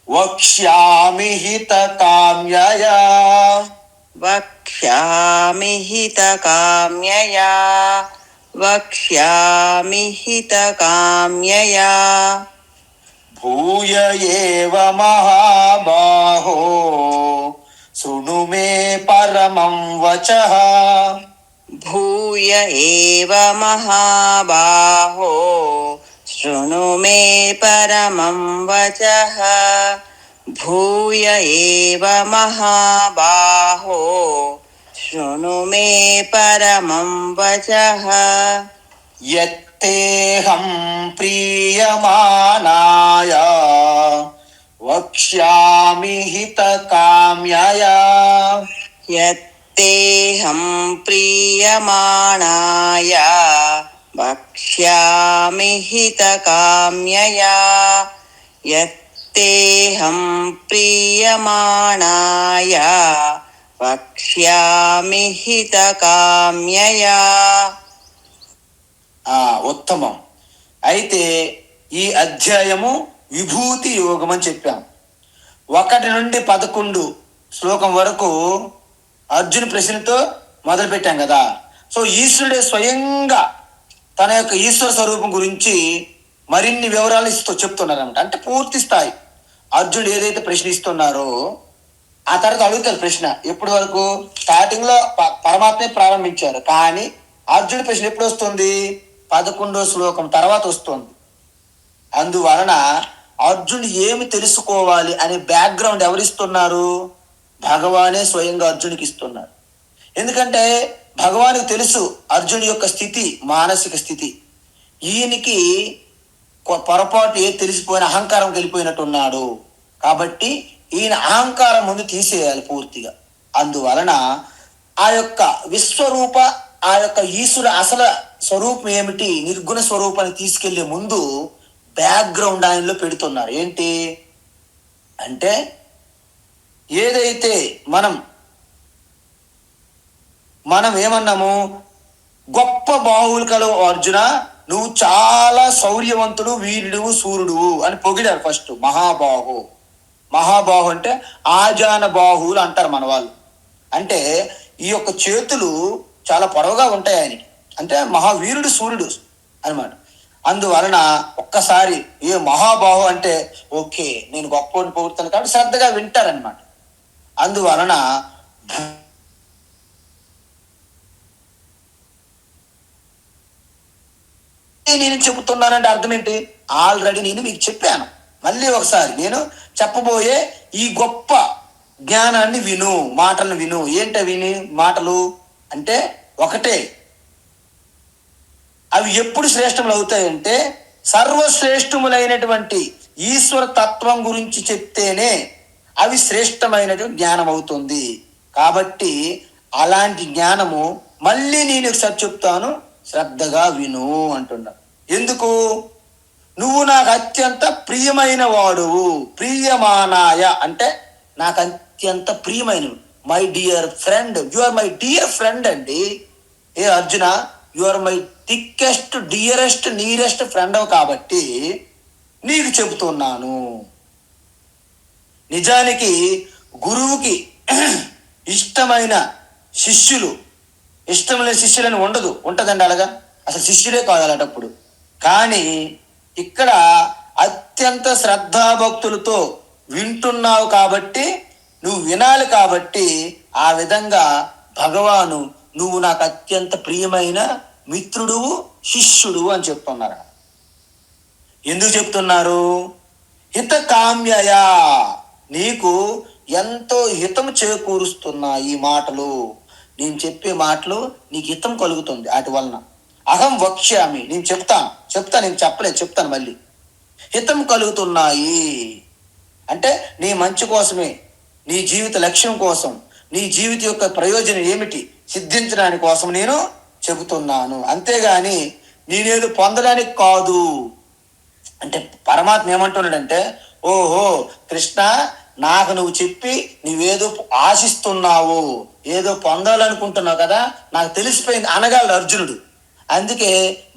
వక్ష్యామి హితకామ్యయా. వక్ష్యామి హితకామ్యయా. వక్ష్యామి హితకామ్యయా. భూయ ఏవ మహాబాహో. శృణు మే పరమం వచః. భూయ ఏవ మహాబాహో. శృణు మే పరమం వచః. భూయ ఏవ మహాబాహో. శృణు మే పరమం వచః. యత్తేహం ప్రీయమాణాయ. వక్ష్యామి హితకామ్యయా. యత్తేహం ప్రీయమాణాయ. వక్ష్యామి హితకామ్యయా. యత్తేహం ప్రీయమాణాయ. వక్ష్యామి హితకామ్యయా. ఉత్తమం. అయితే ఈ అధ్యాయము విభూతి యోగం అని చెప్పాం. 1 నుండి 11 శ్లోకం వరకు అర్జున్ ప్రశ్నతో మొదలు పెట్టాం కదా. సో ఈశ్వరుడే స్వయంగా తన యొక్క ఈశ్వర స్వరూపం గురించి మరిన్ని వివరాలు చెప్తున్నారన్నమాట. అంటే పూర్తి స్థాయి అర్జునుడు ఏదైతే ప్రశ్న ఇస్తున్నారో ఆ తర్వాత అడుగుతారు ప్రశ్న. ఎప్పటి వరకు? స్టార్టింగ్ లో పరమాత్మే ప్రారంభించారు, కానీ అర్జునుడి ప్రశ్న ఎప్పుడు వస్తుంది? 11వ శ్లోకం తర్వాత వస్తుంది. అందువలన అర్జునుడు ఏమి తెలుసుకోవాలి అనే బ్యాక్గ్రౌండ్ ఎవరిస్తున్నారు? భగవానే స్వయంగా అర్జునికి ఇస్తున్నారు. ఎందుకంటే భగవానికి తెలుసు అర్జునుడి యొక్క స్థితి, మానసిక స్థితి. ఈయనకి పొరపాటు తెలిసిపోయిన అహంకారం వెళ్ళిపోయినట్టున్నాడు. కాబట్టి ఈయన అహంకారం ముందు తీసేయాలి పూర్తిగా. అందువలన ఆ యొక్క విశ్వరూప, ఆ యొక్క ఈశ్వరు అసలు స్వరూపం ఏమిటి, నిర్గుణ స్వరూపాన్ని తీసుకెళ్లే ముందు బ్యాక్గ్రౌండ్ ఆయనలో పెడుతున్నారు. ఏంటి అంటే, ఏదైతే మనం ఏమన్నాము, గొప్ప బాహువులు కలవు అర్జున, నువ్వు చాలా శౌర్యవంతుడు, వీరుడు, సూర్యుడు అని పొగిడారు ఫస్ట్. మహాబాహు అంటే ఆజాన బాహువులు అంటారు మన వాళ్ళు. అంటే ఈ యొక్క చేతులు చాలా పొడవుగా ఉంటాయి ఆయనకి, అంటే మహావీరుడు, సూర్యుడు అనమాట. అందువలన ఒక్కసారి ఏ మహాబాహు అంటే ఓకే నేను గొప్పని పొగుడుతాను కాబట్టి శ్రద్ధగా వింటారనమాట. అందువలన నేను చెబుతున్నానంటే అర్థం ఏంటి? ఆల్రెడీ నేను మీకు చెప్పాను. మళ్ళీ ఒకసారి నేను చెప్పబోయే ఈ గొప్ప జ్ఞానాన్ని విను, మాటలను విను. ఏంట విని మాటలు అంటే ఒకటే, అవి ఎప్పుడు శ్రేష్టములు అవుతాయంటే సర్వశ్రేష్టములైనటువంటి ఈశ్వర తత్వం గురించి చెప్తేనే అవి శ్రేష్టమైనటువంటి జ్ఞానం అవుతుంది. కాబట్టి అలాంటి జ్ఞానము మళ్ళీ నేను ఒకసారి చెప్తాను, శ్రద్ధగా విను అంటున్నా. ఎందుకు? నువ్వు నాకు అత్యంత ప్రియమైన వాడువు. ప్రియమానాయ అంటే నాకు అత్యంత ప్రియమైన, my dear friend, you are my dear friend అండి. ఏ Arjuna, you are my thickest, dearest, nearest friend కాబట్టి నీకు చెబుతున్నాను. నిజానికి గురువుకి ఇష్టమైన శిష్యులు, ఇష్టం లేని శిష్యులని ఉండదు, ఉంటదండి అలాగా, అసలు శిష్యుడే కాదు అలాంటప్పుడు. కానీ ఇక్కడ అత్యంత శ్రద్ధాభక్తులతో వింటున్నావు కాబట్టి, నువ్వు వినాలి కాబట్టి ఆ విధంగా భగవాను నువ్వు నాకు అత్యంత ప్రియమైన మిత్రుడు, శిష్యుడు అని చెప్తున్నారు. ఎందుకు చెప్తున్నారు? హిత కామ్యయ, నీకు ఎంతో హితం చేకూరుస్తున్నా ఈ మాటలు. నేను చెప్పే మాటలు నీకు హితం కలుగుతుంది వాటి వలన. అహం వక్ష్యామి, నేను చెప్తాను, నేను చెప్పలేదు, చెప్తాను మళ్ళీ. హితం కలుగుతున్నాయి అంటే నీ మంచి కోసమే, నీ జీవిత లక్ష్యం కోసం, నీ జీవిత యొక్క ప్రయోజనం ఏమిటి సిద్ధించడానికి కోసం నేను చెబుతున్నాను. అంతేగాని నేనేదో పొందడానికి కాదు. అంటే పరమాత్మ ఏమంటున్నాడంటే, ఓహో కృష్ణ, నాకు నువ్వు చెప్పి నువ్వేదో ఆశిస్తున్నావు, ఏదో పొందాలనుకుంటున్నావు కదా, నాకు తెలిసిపోయింది అనగలడు అర్జునుడు. అందుకే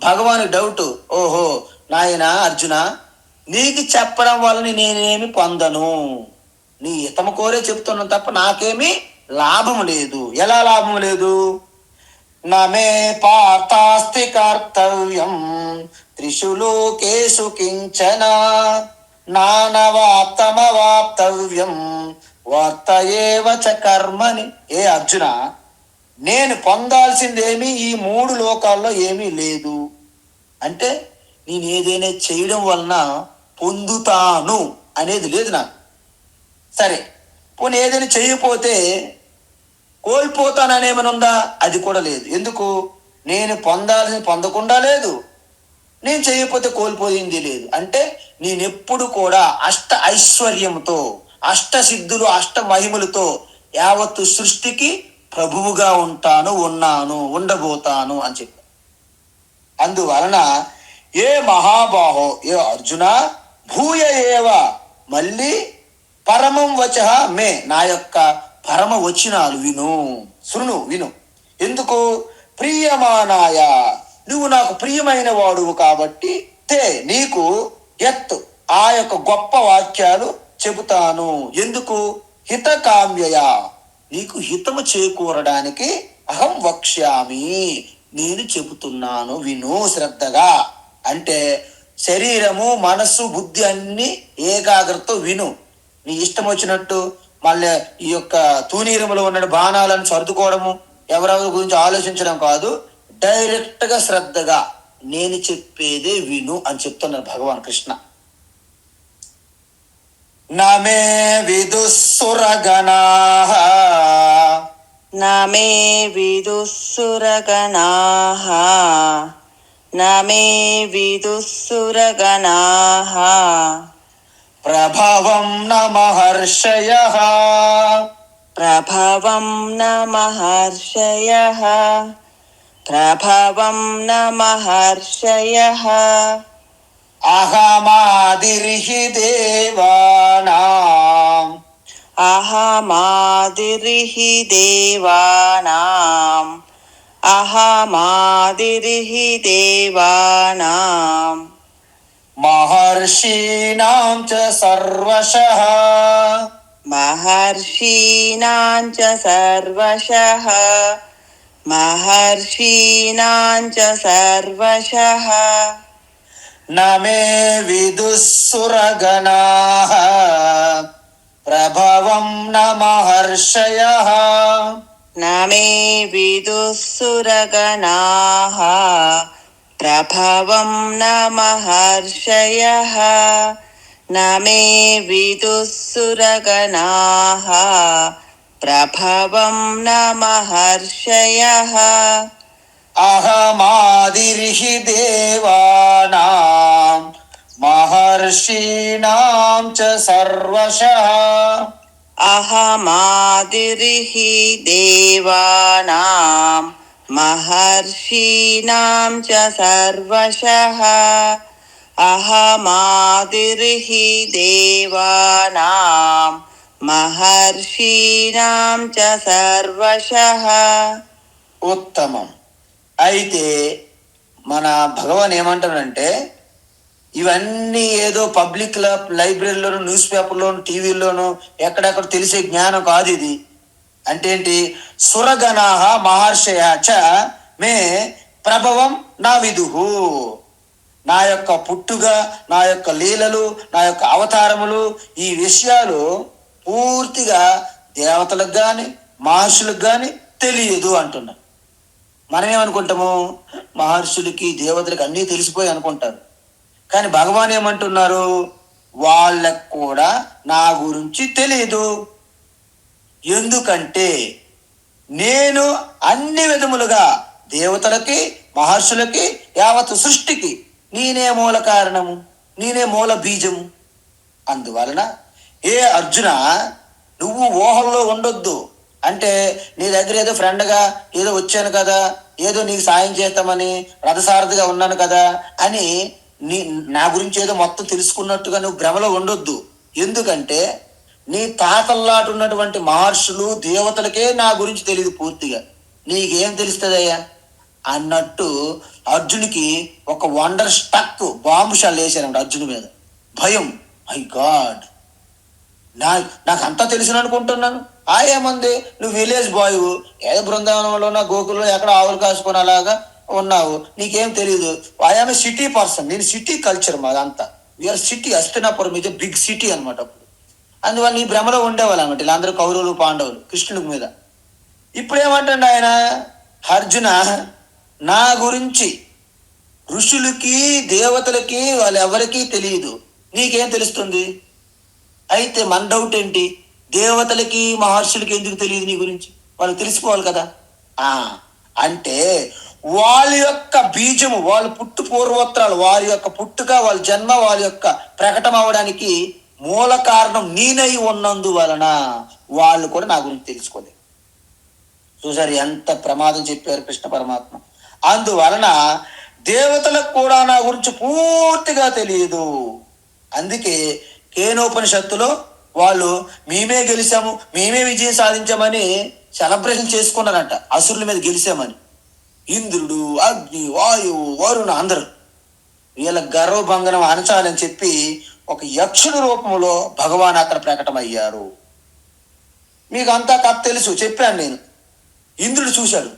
భగవాను డౌట్, ఓహో నాయన అర్జున, నీకు చెప్పడం వల్ల నేనేమి పొందను, నీ హితము కోరే చెప్తున్నాను తప్ప నాకేమీ లాభం లేదు. ఎలా లాభం లేదు? నమే పార్థాస్తి కర్తవ్యం త్రిషు లోకేషు కించన నానవాప్తమవాప్తవ్యం వార్త ఏవ చ కర్మని. ఏ అర్జున, నేను పొందాల్సిందేమీ ఈ 3 లోకాల్లో ఏమీ లేదు. అంటే నేను ఏదైనా చేయడం వలన పొందుతాను అనేది లేదు నాకు. సరే పోనీ ఏదైనా చేయకపోతే కోల్పోతాననేమని ఉందా? అది కూడా లేదు. ఎందుకు? నేను పొందాల్సింది పొందకుండా లేదు, నేను చేయకపోతే కోల్పోయింది లేదు. అంటే నేనెప్పుడు కూడా అష్ట ఐశ్వర్యంతో, అష్ట సిద్ధులు, అష్ట మహిమలతో యావత్తు సృష్టికి ప్రభువుగా ఉంటాను, ఉన్నాను, ఉండబోతాను అని చెప్పి. అందువలన ఏ మహాబాహో, ఏ అర్జున, భూయ ఏవ, మళ్ళీ పరమం వచ మే, నా యొక్క పరమ వచనాలు విను, శృణు, విను. ఎందుకు? ప్రియమానాయ, నువ్వు నాకు ప్రియమైన వాడువు కాబట్టి తే, నీకు ఎత్తు, ఆ యొక్క గొప్ప వాక్యాలు చెబుతాను. ఎందుకు? హిత కామ్యయ, నీకు హితము చేకూరడానికి అహం వక్ష్యామి, నేను చెబుతున్నాను, విను శ్రద్ధగా. అంటే శరీరము, మనస్సు, బుద్ధి అన్ని ఏకాగ్రతతో విను. నీ ఇష్టం వచ్చినట్టు మళ్ళీ ఈ యొక్క తూనీరములో ఉన్న బాణాలను సర్దుకోవడము, ఎవరెవరి గురించి ఆలోచించడం కాదు. డైరెక్ట్ గా శ్రద్ధగా నేను చెప్పేదే విను అని చెప్తున్నారు భగవాన్ కృష్ణ. నమే విదుస్సురగణాః न मे विदुःसुरगणाः न मे विदुःसुरगणाः ప్రభవం న మహర్షయః प्रभवं न महर्षयः प्रभवं न महर्षयः అహమాదిర్హి దేవానాం अहमादिर्हि देवानाम् अहमादिर्हि देवानाम् మహర్షీణాం చ సర్వశః महर्षीणां च सर्वशः महर्षीणां च सर्वशः న మే విదుస్సురగణాః ప్రభవం న మహర్షయః न मे विदुःसुरगणाः प्रभवं न महर्षयः न मे विदुःसुरगणाः प्रभवं न महर्षयः అహమాదిర్హి దేవానాం మహర్షీణాం చ సర్వశః अहमादिर्हि देवानां महर्षीणां च सर्वशः अहमादिर्हि देवानां महर्षीणां च सर्वशः ఉత్తమం. అయితే మన భగవాన్ ఏమంటాడంటే ఇవన్నీ ఏదో పబ్లిక్ లైబ్రరీలోను న్యూస్ పేపర్లోను టీవీలోను ఎక్కడెక్కడ తెలిసే జ్ఞానం కాదు ఇది. అంటే ఏంటి? సురగణాః మహర్షయ చ మే ప్రభవం నా విదుహు. నా యొక్క పుట్టుక, నా యొక్క లీలలు, నా యొక్క అవతారములు, ఈ విషయాలు పూర్తిగా దేవతలకు కానీ మహర్షులకు కానీ తెలియదు అంటున్నారు. మనం ఏమనుకుంటాము? మహర్షులకి దేవతలకి అన్నీ తెలిసిపోయి అనుకుంటారు. కానీ భగవాన్ ఏమంటున్నారు? వాళ్ళకు కూడా నా గురించి తెలియదు. ఎందుకంటే నేను అన్ని విధములుగా దేవతలకి మహర్షులకి యావత్ సృష్టికి నేనే మూల కారణము, నేనే మూల బీజము. అందువలన ఏ అర్జున, నువ్వు ఊహల్లో ఉండొద్దు. అంటే నీ దగ్గర ఏదో ఫ్రెండ్గా ఏదో వచ్చాను కదా, ఏదో నీకు సాయం చేస్తామని రథసారథిగా ఉన్నాను కదా అని నా గురించి ఏదో మొత్తం తెలుసుకున్నట్టుగా నువ్వు భ్రమలో ఉండొద్దు. ఎందుకంటే నీ తాతల్లాటు ఉన్నటువంటి మహర్షులు దేవతలకే నా గురించి తెలియదు పూర్తిగా. నీకేం తెలుస్తుందయ్యా అన్నట్టు అర్జునికి ఒక వండర్ స్టక్ బాంబు షాల్ వేశారంట అర్జును మీద. భయం, మై గాడ్, నాకు అంతా తెలిసిన అనుకుంటున్నాను. ఏమంది, నువ్వు విలేజ్ బాయ్, ఏదో బృందావనంలో గోకుల్లో ఎక్కడ ఆవులు కాసుకొని అలాగా ఉన్నావు, నీకేం తెలియదు. ఐఎమ్ ఏ సిటీ పర్సన్, నేను సిటీ కల్చర్ మాదంతా. వీఆర్ సిటీ, హస్తినాపురం ఇది బిగ్ సిటీ అనమాట. అప్పుడు అందువల్ల ఈ భ్రమలో ఉండేవాళ్ళు అనమాట వీళ్ళందరూ, కౌరవులు పాండవులు కృష్ణుడి మీద. ఇప్పుడు ఏమంటాడు ఆయన, అర్జున నా గురించి ఋషులకి దేవతలకి వాళ్ళు ఎవరికీ తెలియదు, నీకేం తెలుస్తుంది? అయితే మన డౌట్ ఏంటి, దేవతలకి మహర్షులకి ఎందుకు తెలియదు నీ గురించి? వాళ్ళు తెలిసిపోవాలి కదా. అంటే వాళ్ళ యొక్క బీజము, వాళ్ళ పుట్టు పూర్వోత్తరాలు, వారి యొక్క పుట్టుక, వాళ్ళ జన్మ, వాళ్ళ యొక్క ప్రకటన అవడానికి మూల కారణం నేనై ఉన్నందువలన వాళ్ళు కూడా నా గురించి తెలుసుకోలేదు. చూసారు ఎంత ప్రమాదం చెప్పారు కృష్ణ పరమాత్మ. అందువలన దేవతలకు కూడా నా గురించి పూర్తిగా తెలియదు. అందుకే కేనోపనిషత్తులో వాళ్ళు మేమే గెలిచాము, మేమే విజయం సాధించామని సెలబ్రేషన్ చేసుకున్నారంట, అసురుల మీద గెలిచామని. ఇంద్రుడు, అగ్ని, వాయువు, వరుణ అందరూ వీళ్ళ గర్వభంగనం అణచాలని చెప్పి ఒక యక్షుడి రూపంలో భగవాన్ అక్కడ ప్రకటమయ్యారు. మీకు అంతా కథ తెలుసు, చెప్పాను నేను. ఇంద్రుడు చూశాడు,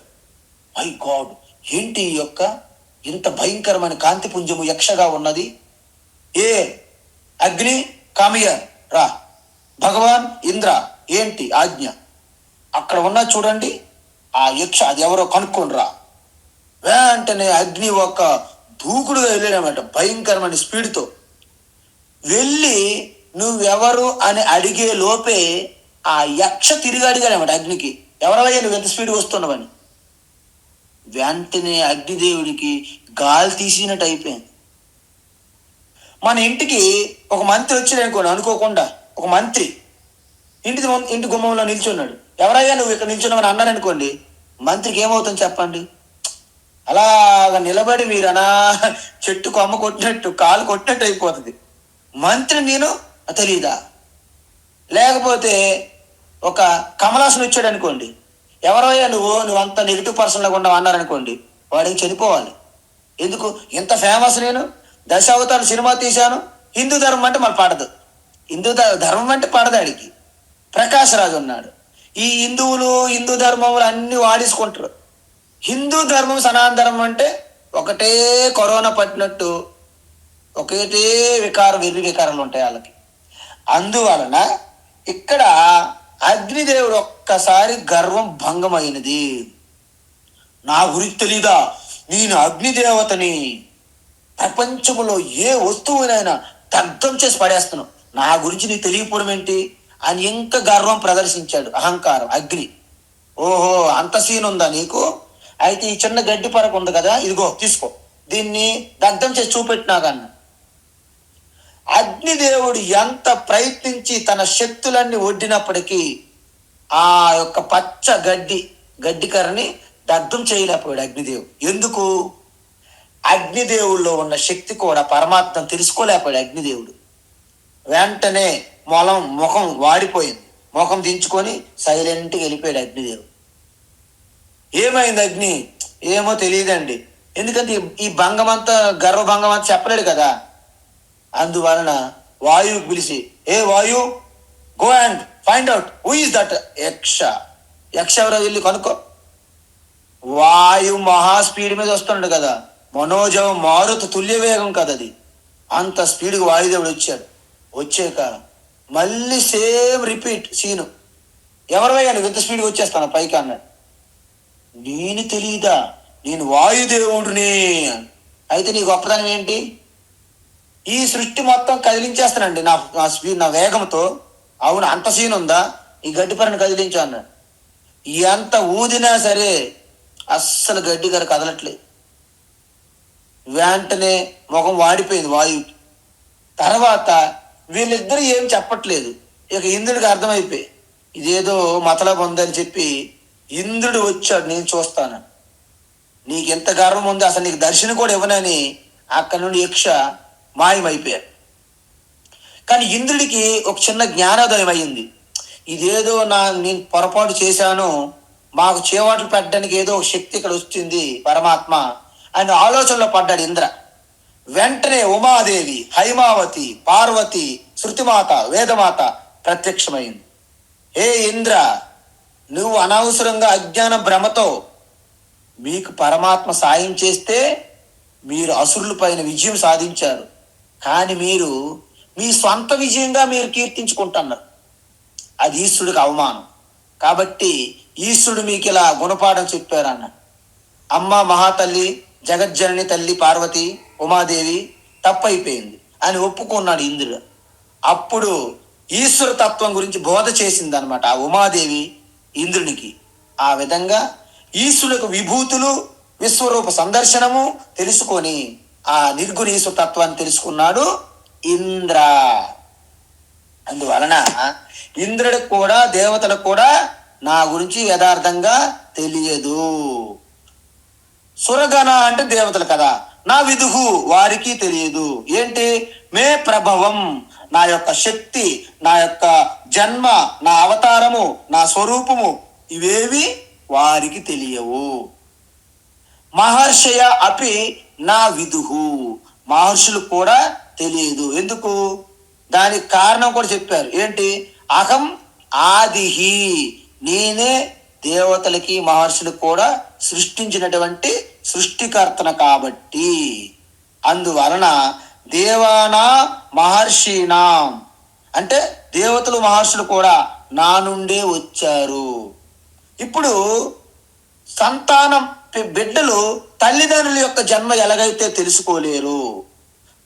మై గాడ్, ఏంటి ఈ యొక్క ఇంత భయంకరమైన కాంతిపుంజము యక్షగా ఉన్నది. ఏ అగ్ని కామియ రా, భగవాన్ ఇంద్ర ఏంటి ఆజ్ఞ? అక్కడ ఉన్నా చూడండి ఆ యక్ష, అది ఎవరో కనుక్కోండి రా. వెంటనే అగ్ని ఒక దూకుడుగా వెళ్ళాడనమాట, భయంకరమైన స్పీడ్తో వెళ్ళి నువ్వెవరు అని అడిగే లోపే ఆ యక్ష తిరిగి అడిగాడనమాట అగ్నికి, ఎవరవయ్యా నువ్వు ఎంత స్పీడ్ వస్తున్నావని. వెంటనే అగ్నిదేవుడికి గాలి తీసినట్టు అయిపోయింది. మన ఇంటికి ఒక మంత్రి వచ్చాడు అనుకోండి, అనుకోకుండా ఒక మంత్రి ఇంటి గుమ్మంలో నిల్చున్నాడు, ఎవరయ్యా నువ్వు ఇక్కడ నిల్చున్నావని అన్నాను అనుకోండి, మంత్రికి ఏమవుతుంది చెప్పండి? అలాగ నిలబడి మీరు అనా చెట్టు కొమ్మ కొట్టినట్టు కాలు కొట్టినట్టు అయిపోతుంది. మంత్రి నేను తెలీదా? లేకపోతే ఒక కమలాసన్ వచ్చాడు అనుకోండి, ఎవరయ్యా నువ్వు అంత నెగిటివ్ పర్సన్ లాగా ఉండవు అన్నారనుకోండి, వాడికి చనిపోవాలి. ఎందుకు? ఇంత ఫేమస్, నేను దశావతారం సినిమా తీశాను, హిందూ ధర్మం అంటే మన పడదు, ధర్మం అంటే పడదు ఆడికి. ప్రకాష్ రాజు ఉన్నాడు, ఈ హిందూ ధర్మములు అన్ని వాడేసుకుంటారు. హిందూ ధర్మం సనాతన ధర్మం అంటే ఒకటే కరోనా పట్టినట్టు ఒకటే వెర్రి వికారాలు ఉంటాయి వాళ్ళకి. అందువలన ఇక్కడ అగ్నిదేవుడు ఒక్కసారి గర్వం భంగమైనది. నా గురించి తెలీదా, నేను అగ్నిదేవతని, ప్రపంచంలో ఏ వస్తువునైనా దగ్ధం చేసి పడేస్తున్నావు, నా గురించి నీకు తెలియకపోవడం ఏంటి అని ఇంకా గర్వం ప్రదర్శించాడు, అహంకారం. అగ్ని, ఓహో అంత సీన్ ఉందా నీకు? అయితే ఈ చిన్న గడ్డి పరకు ఉంది కదా, ఇదిగో తీసుకో, దీన్ని దగ్ధం చేసి చూపెట్టినాకన్నా. అగ్నిదేవుడు ఎంత ప్రయత్నించి తన శక్తులన్నీ ఒడ్డినప్పటికీ ఆ యొక్క పచ్చ గడ్డికరని దగ్ధం చేయలేకపోయాడు అగ్నిదేవుడు. ఎందుకు? అగ్నిదేవుల్లో ఉన్న శక్తి కూడా పరమాత్మ తెలుసుకోలేకపోయాడు అగ్నిదేవుడు. వెంటనే ముఖం వాడిపోయింది, ముఖం దించుకొని సైలెంట్గా వెళ్ళిపోయాడు అగ్నిదేవుడు. ఏమైంది అగ్ని? ఏమో తెలియదండి, ఎందుకంటే ఈ భంగమంతా గర్వభంగం అంతా చెప్పలేడు కదా. అందువలన వాయువుకి పిలిచి, ఏ వాయు, go and find out who is that యక్ష ఎవరో వెళ్ళి కనుక్కో. వాయు మహా స్పీడ్ మీద వస్తున్నాడు కదా, మనోజవం మారుత తుల్య వేగం కదా అది, అంత స్పీడ్గా వాయుదేవుడు వచ్చాడు. వచ్చాక మళ్ళీ సేమ్ రిపీట్ సీను, ఎవరివయ్యా నువ్వు ఇంత స్పీడ్గా వచ్చేస్తాను పైకి అన్నాడు. నేను తెలీదా, నేను వాయుదేవుడిని. అయితే నీ గొప్పదనం ఏంటి? ఈ సృష్టి మొత్తం కదిలించేస్తానండి నా వేగంతో. అవును, అంత సీన్ ఉందా? ఈ గడ్డి పరని కదిలించా అన్నాడు. ఎంత ఊదినా సరే అస్సలు గడ్డి గారు కదలట్లేదు. వెంటనే ముఖం వాడిపోయింది వాయువుకి. తర్వాత వీళ్ళిద్దరూ ఏం చెప్పట్లేదు. ఇక ఇంద్రుడికి అర్థమైపోయి ఇదేదో మతలబు ఉందని చెప్పి ఇంద్రుడు వచ్చాడు, నేను చూస్తాను, నీకు ఎంత గర్వం ఉంది, అసలు నీకు దర్శనం కూడా ఇవ్వనని అక్కడి నుండి యక్ష మాయమైపోయాడు. కానీ ఇంద్రుడికి ఒక చిన్న జ్ఞానోదయం అయ్యింది. ఇదేదో నేను పొరపాటు చేశాను, మాకు చేవాట్లు పెట్టడానికి ఏదో ఒక శక్తి ఇక్కడ వస్తుంది పరమాత్మ అని ఆలోచనలో పడ్డాడు ఇంద్ర. వెంటనే ఉమాదేవి, హైమావతి, పార్వతి, శృతిమాత, వేదమాత ప్రత్యక్షమైంది. హే ఇంద్ర, నువ్వు అనవసరంగా అజ్ఞాన భ్రమతో మీకు పరమాత్మ సాయం చేస్తే మీరు అసురుల పైన విజయం సాధించారు, కానీ మీరు మీ స్వంత విజయంగా మీరు కీర్తించుకుంటున్నారు. అది ఈశ్వరుడికి అవమానం. కాబట్టి ఈశ్వరుడు మీకు ఇలా గుణపాఠం చెప్పారన్న. అమ్మ మహాతల్లి, జగజ్జనని తల్లి పార్వతి, ఉమాదేవి తప్పైపోయింది అని ఒప్పుకున్నాడు ఇంద్రుడు. అప్పుడు ఈశ్వర తత్వం గురించి బోధ చేసింది అనమాట ఆ ఉమాదేవి ఇంద్రునికి. ఆ విధంగా ఈశ్వరులకు విభూతులు, విశ్వరూప సందర్శనము తెలుసుకొని ఆ నిర్గుణ ఈశ్వర తత్వాన్ని తెలుసుకున్నాడు ఇంద్ర. అందువలన ఇంద్రుడికి కూడా దేవతలకు కూడా నా గురించి యథార్థంగా తెలియదు. సురగణ అంటే దేవతలు కదా, నా విదుహు వారికి తెలియదు. ఏంటి? మే ప్రభవం, నా యొక్క శక్తి, నా యొక్క జన్మ, నా అవతారము, నా స్వరూపము ఇవేవి వారికి తెలియవు. మహర్షయ అపి నా విదుహు, మహర్షులు కూడా తెలియదు. ఎందుకు? దానికి కారణం కూడా చెప్పారు. ఏంటి? అహం ఆదిహి, నేనే దేవతలకి మహర్షులకు కూడా సృష్టించినటువంటి సృష్టికర్తన కాబట్టి. అందువలన దేవానా మహర్షినాం అంటే దేవతలు మహర్షులు కూడా నా నుండే వచ్చారు. ఇప్పుడు సంతానం బిడ్డలు తల్లిదండ్రుల యొక్క జన్మ ఎలాగైతే తెలుసుకోలేరు,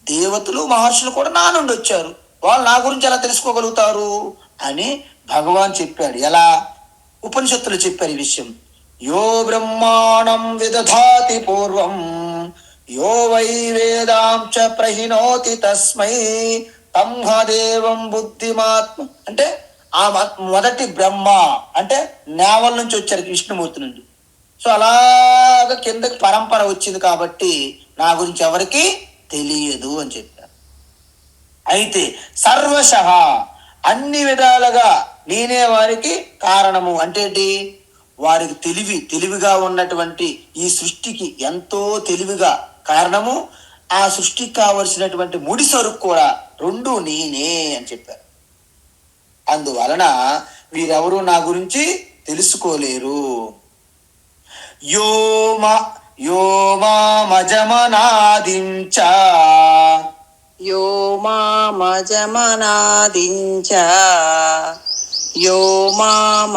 దేవతలు మహర్షులు కూడా నా నుండి వచ్చారు, వాళ్ళు నా గురించి ఎలా తెలుసుకోగలుగుతారు అని భగవాన్ చెప్పాడు. ఎలా? ఉపనిషత్తులు చెప్పారు ఈ విషయం. యో బ్రహ్మాణం విదధాతి పూర్వం యో వై వేదాంచ ప్రహిణోతి తస్మై తంహదేవం బుద్ధిమాత్మ. అంటే ఆ మొదటి బ్రహ్మ అంటే నేవల నుంచి వచ్చారు, విష్ణుమూర్తి నుండి. సో అలాగ కిందకి పరంపర వచ్చింది కాబట్టి నా గురించి ఎవరికి తెలియదు అని చెప్పారు. అయితే సర్వశః అన్ని విధాలుగా నేనే వారికి కారణము అంటే ఏంటి? వారికి తెలివిగా ఉన్నటువంటి ఈ సృష్టికి ఎంతో తెలివిగా కారణము. ఆ సృష్టికి కావలసినటువంటి ముడి సరుకు కూడా రెండు నేనే అని చెప్పారు. అందువలన వీరెవరు నా గురించి తెలుసుకోలేరు. యోమామజమనాదించ యో మామజమనాదించ యో మామజమనాదించ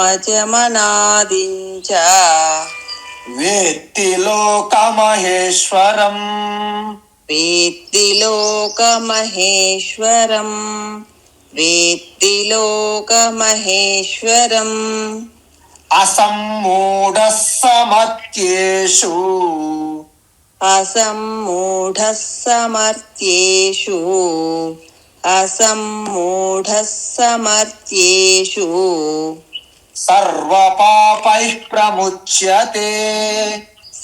వేత్తి లోకమహేశ్వరం వేత్తి లోకమహేశ్వరం వేత్తి లోకమహేశ్వరం అసమ్మూఢ సమత్యేషు అసమ్మూఢః సమర్థ్యేషు అసమ్మూఢః సమర్థ్యేషు సర్వపాపైః ప్రముచ్యతే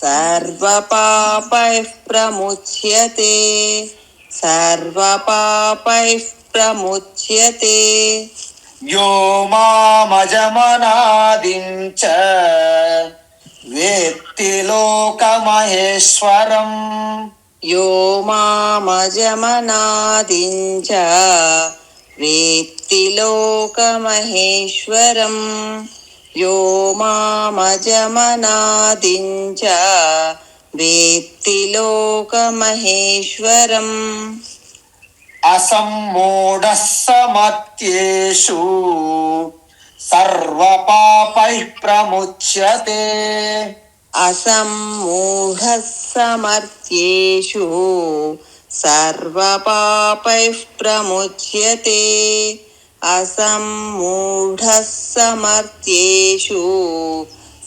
సర్వపాపైః ప్రముచ్యతే సర్వపాపైః ప్రముచ్యతే యో మామజమనాదించ వేత్తి లోకమహేశ్వరం యో మామజమనాదించ వేత్తి లోకమహేశ్వరం యో మామజమనాదించ వేత్తి లోకమహేశ్వరం అసమ్మూఢ సమత్యేషు సర్వపాపైః ప్రముచ్యతే అసమ్మూఢః సమర్థ్యేషు సర్వపాపైః ప్రముచ్యతే అసమ్మూఢః సమర్థ్యేషు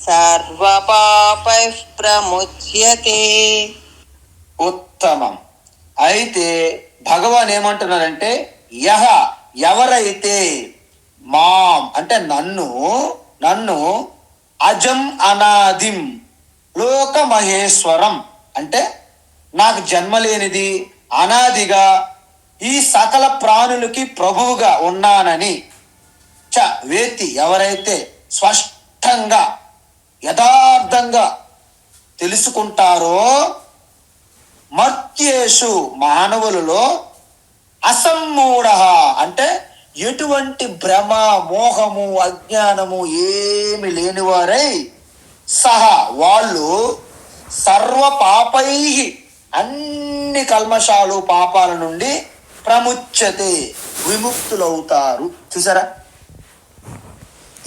సర్వపాపైః ప్రముచ్యతే. ఉత్తమం. అయితే భగవాన్ ఏమంటున్నారంటే ఎవరైతే మాం అంటే నన్ను అజం అనాదిం లోక మహేశ్వరం అంటే నాకు జన్మలేనిది అనాదిగా ఈ సకల ప్రాణులకి ప్రభువుగా ఉన్నానని వేత్తి ఎవరైతే స్పష్టంగా యథార్థంగా తెలుసుకుంటారో మర్త్యేషు మానవులలో అసమ్మూఢ అంటే ఎటువంటి భ్రమ మోహము అజ్ఞానము ఏమి లేనివారై వాళ్ళు సర్వ పాపై అన్ని కల్మషాలు పాపాల నుండి ప్రముచ్యతే విముక్తులవుతారు. చూసారా?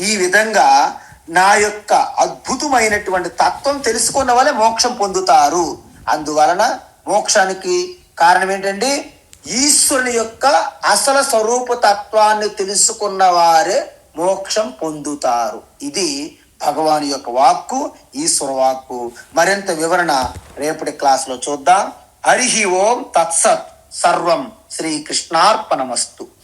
ఈ విధంగా నా యొక్క అద్భుతమైనటువంటి తత్వం తెలుసుకున్న వాళ్ళే మోక్షం పొందుతారు. అందువలన మోక్షానికి కారణం ఏంటండి? ఈశ్వరుని యొక్క అసలు స్వరూప తత్వాన్ని తెలుసుకున్న వారే మోక్షం పొందుతారు. ఇది భగవాన్ యొక్క వాక్కు, ఈశ్వర వాక్కు. మరింత వివరణ రేపటి క్లాసులో చూద్దాం. హరి ఓం తత్సత్. సర్వం శ్రీకృష్ణార్పణమస్తు.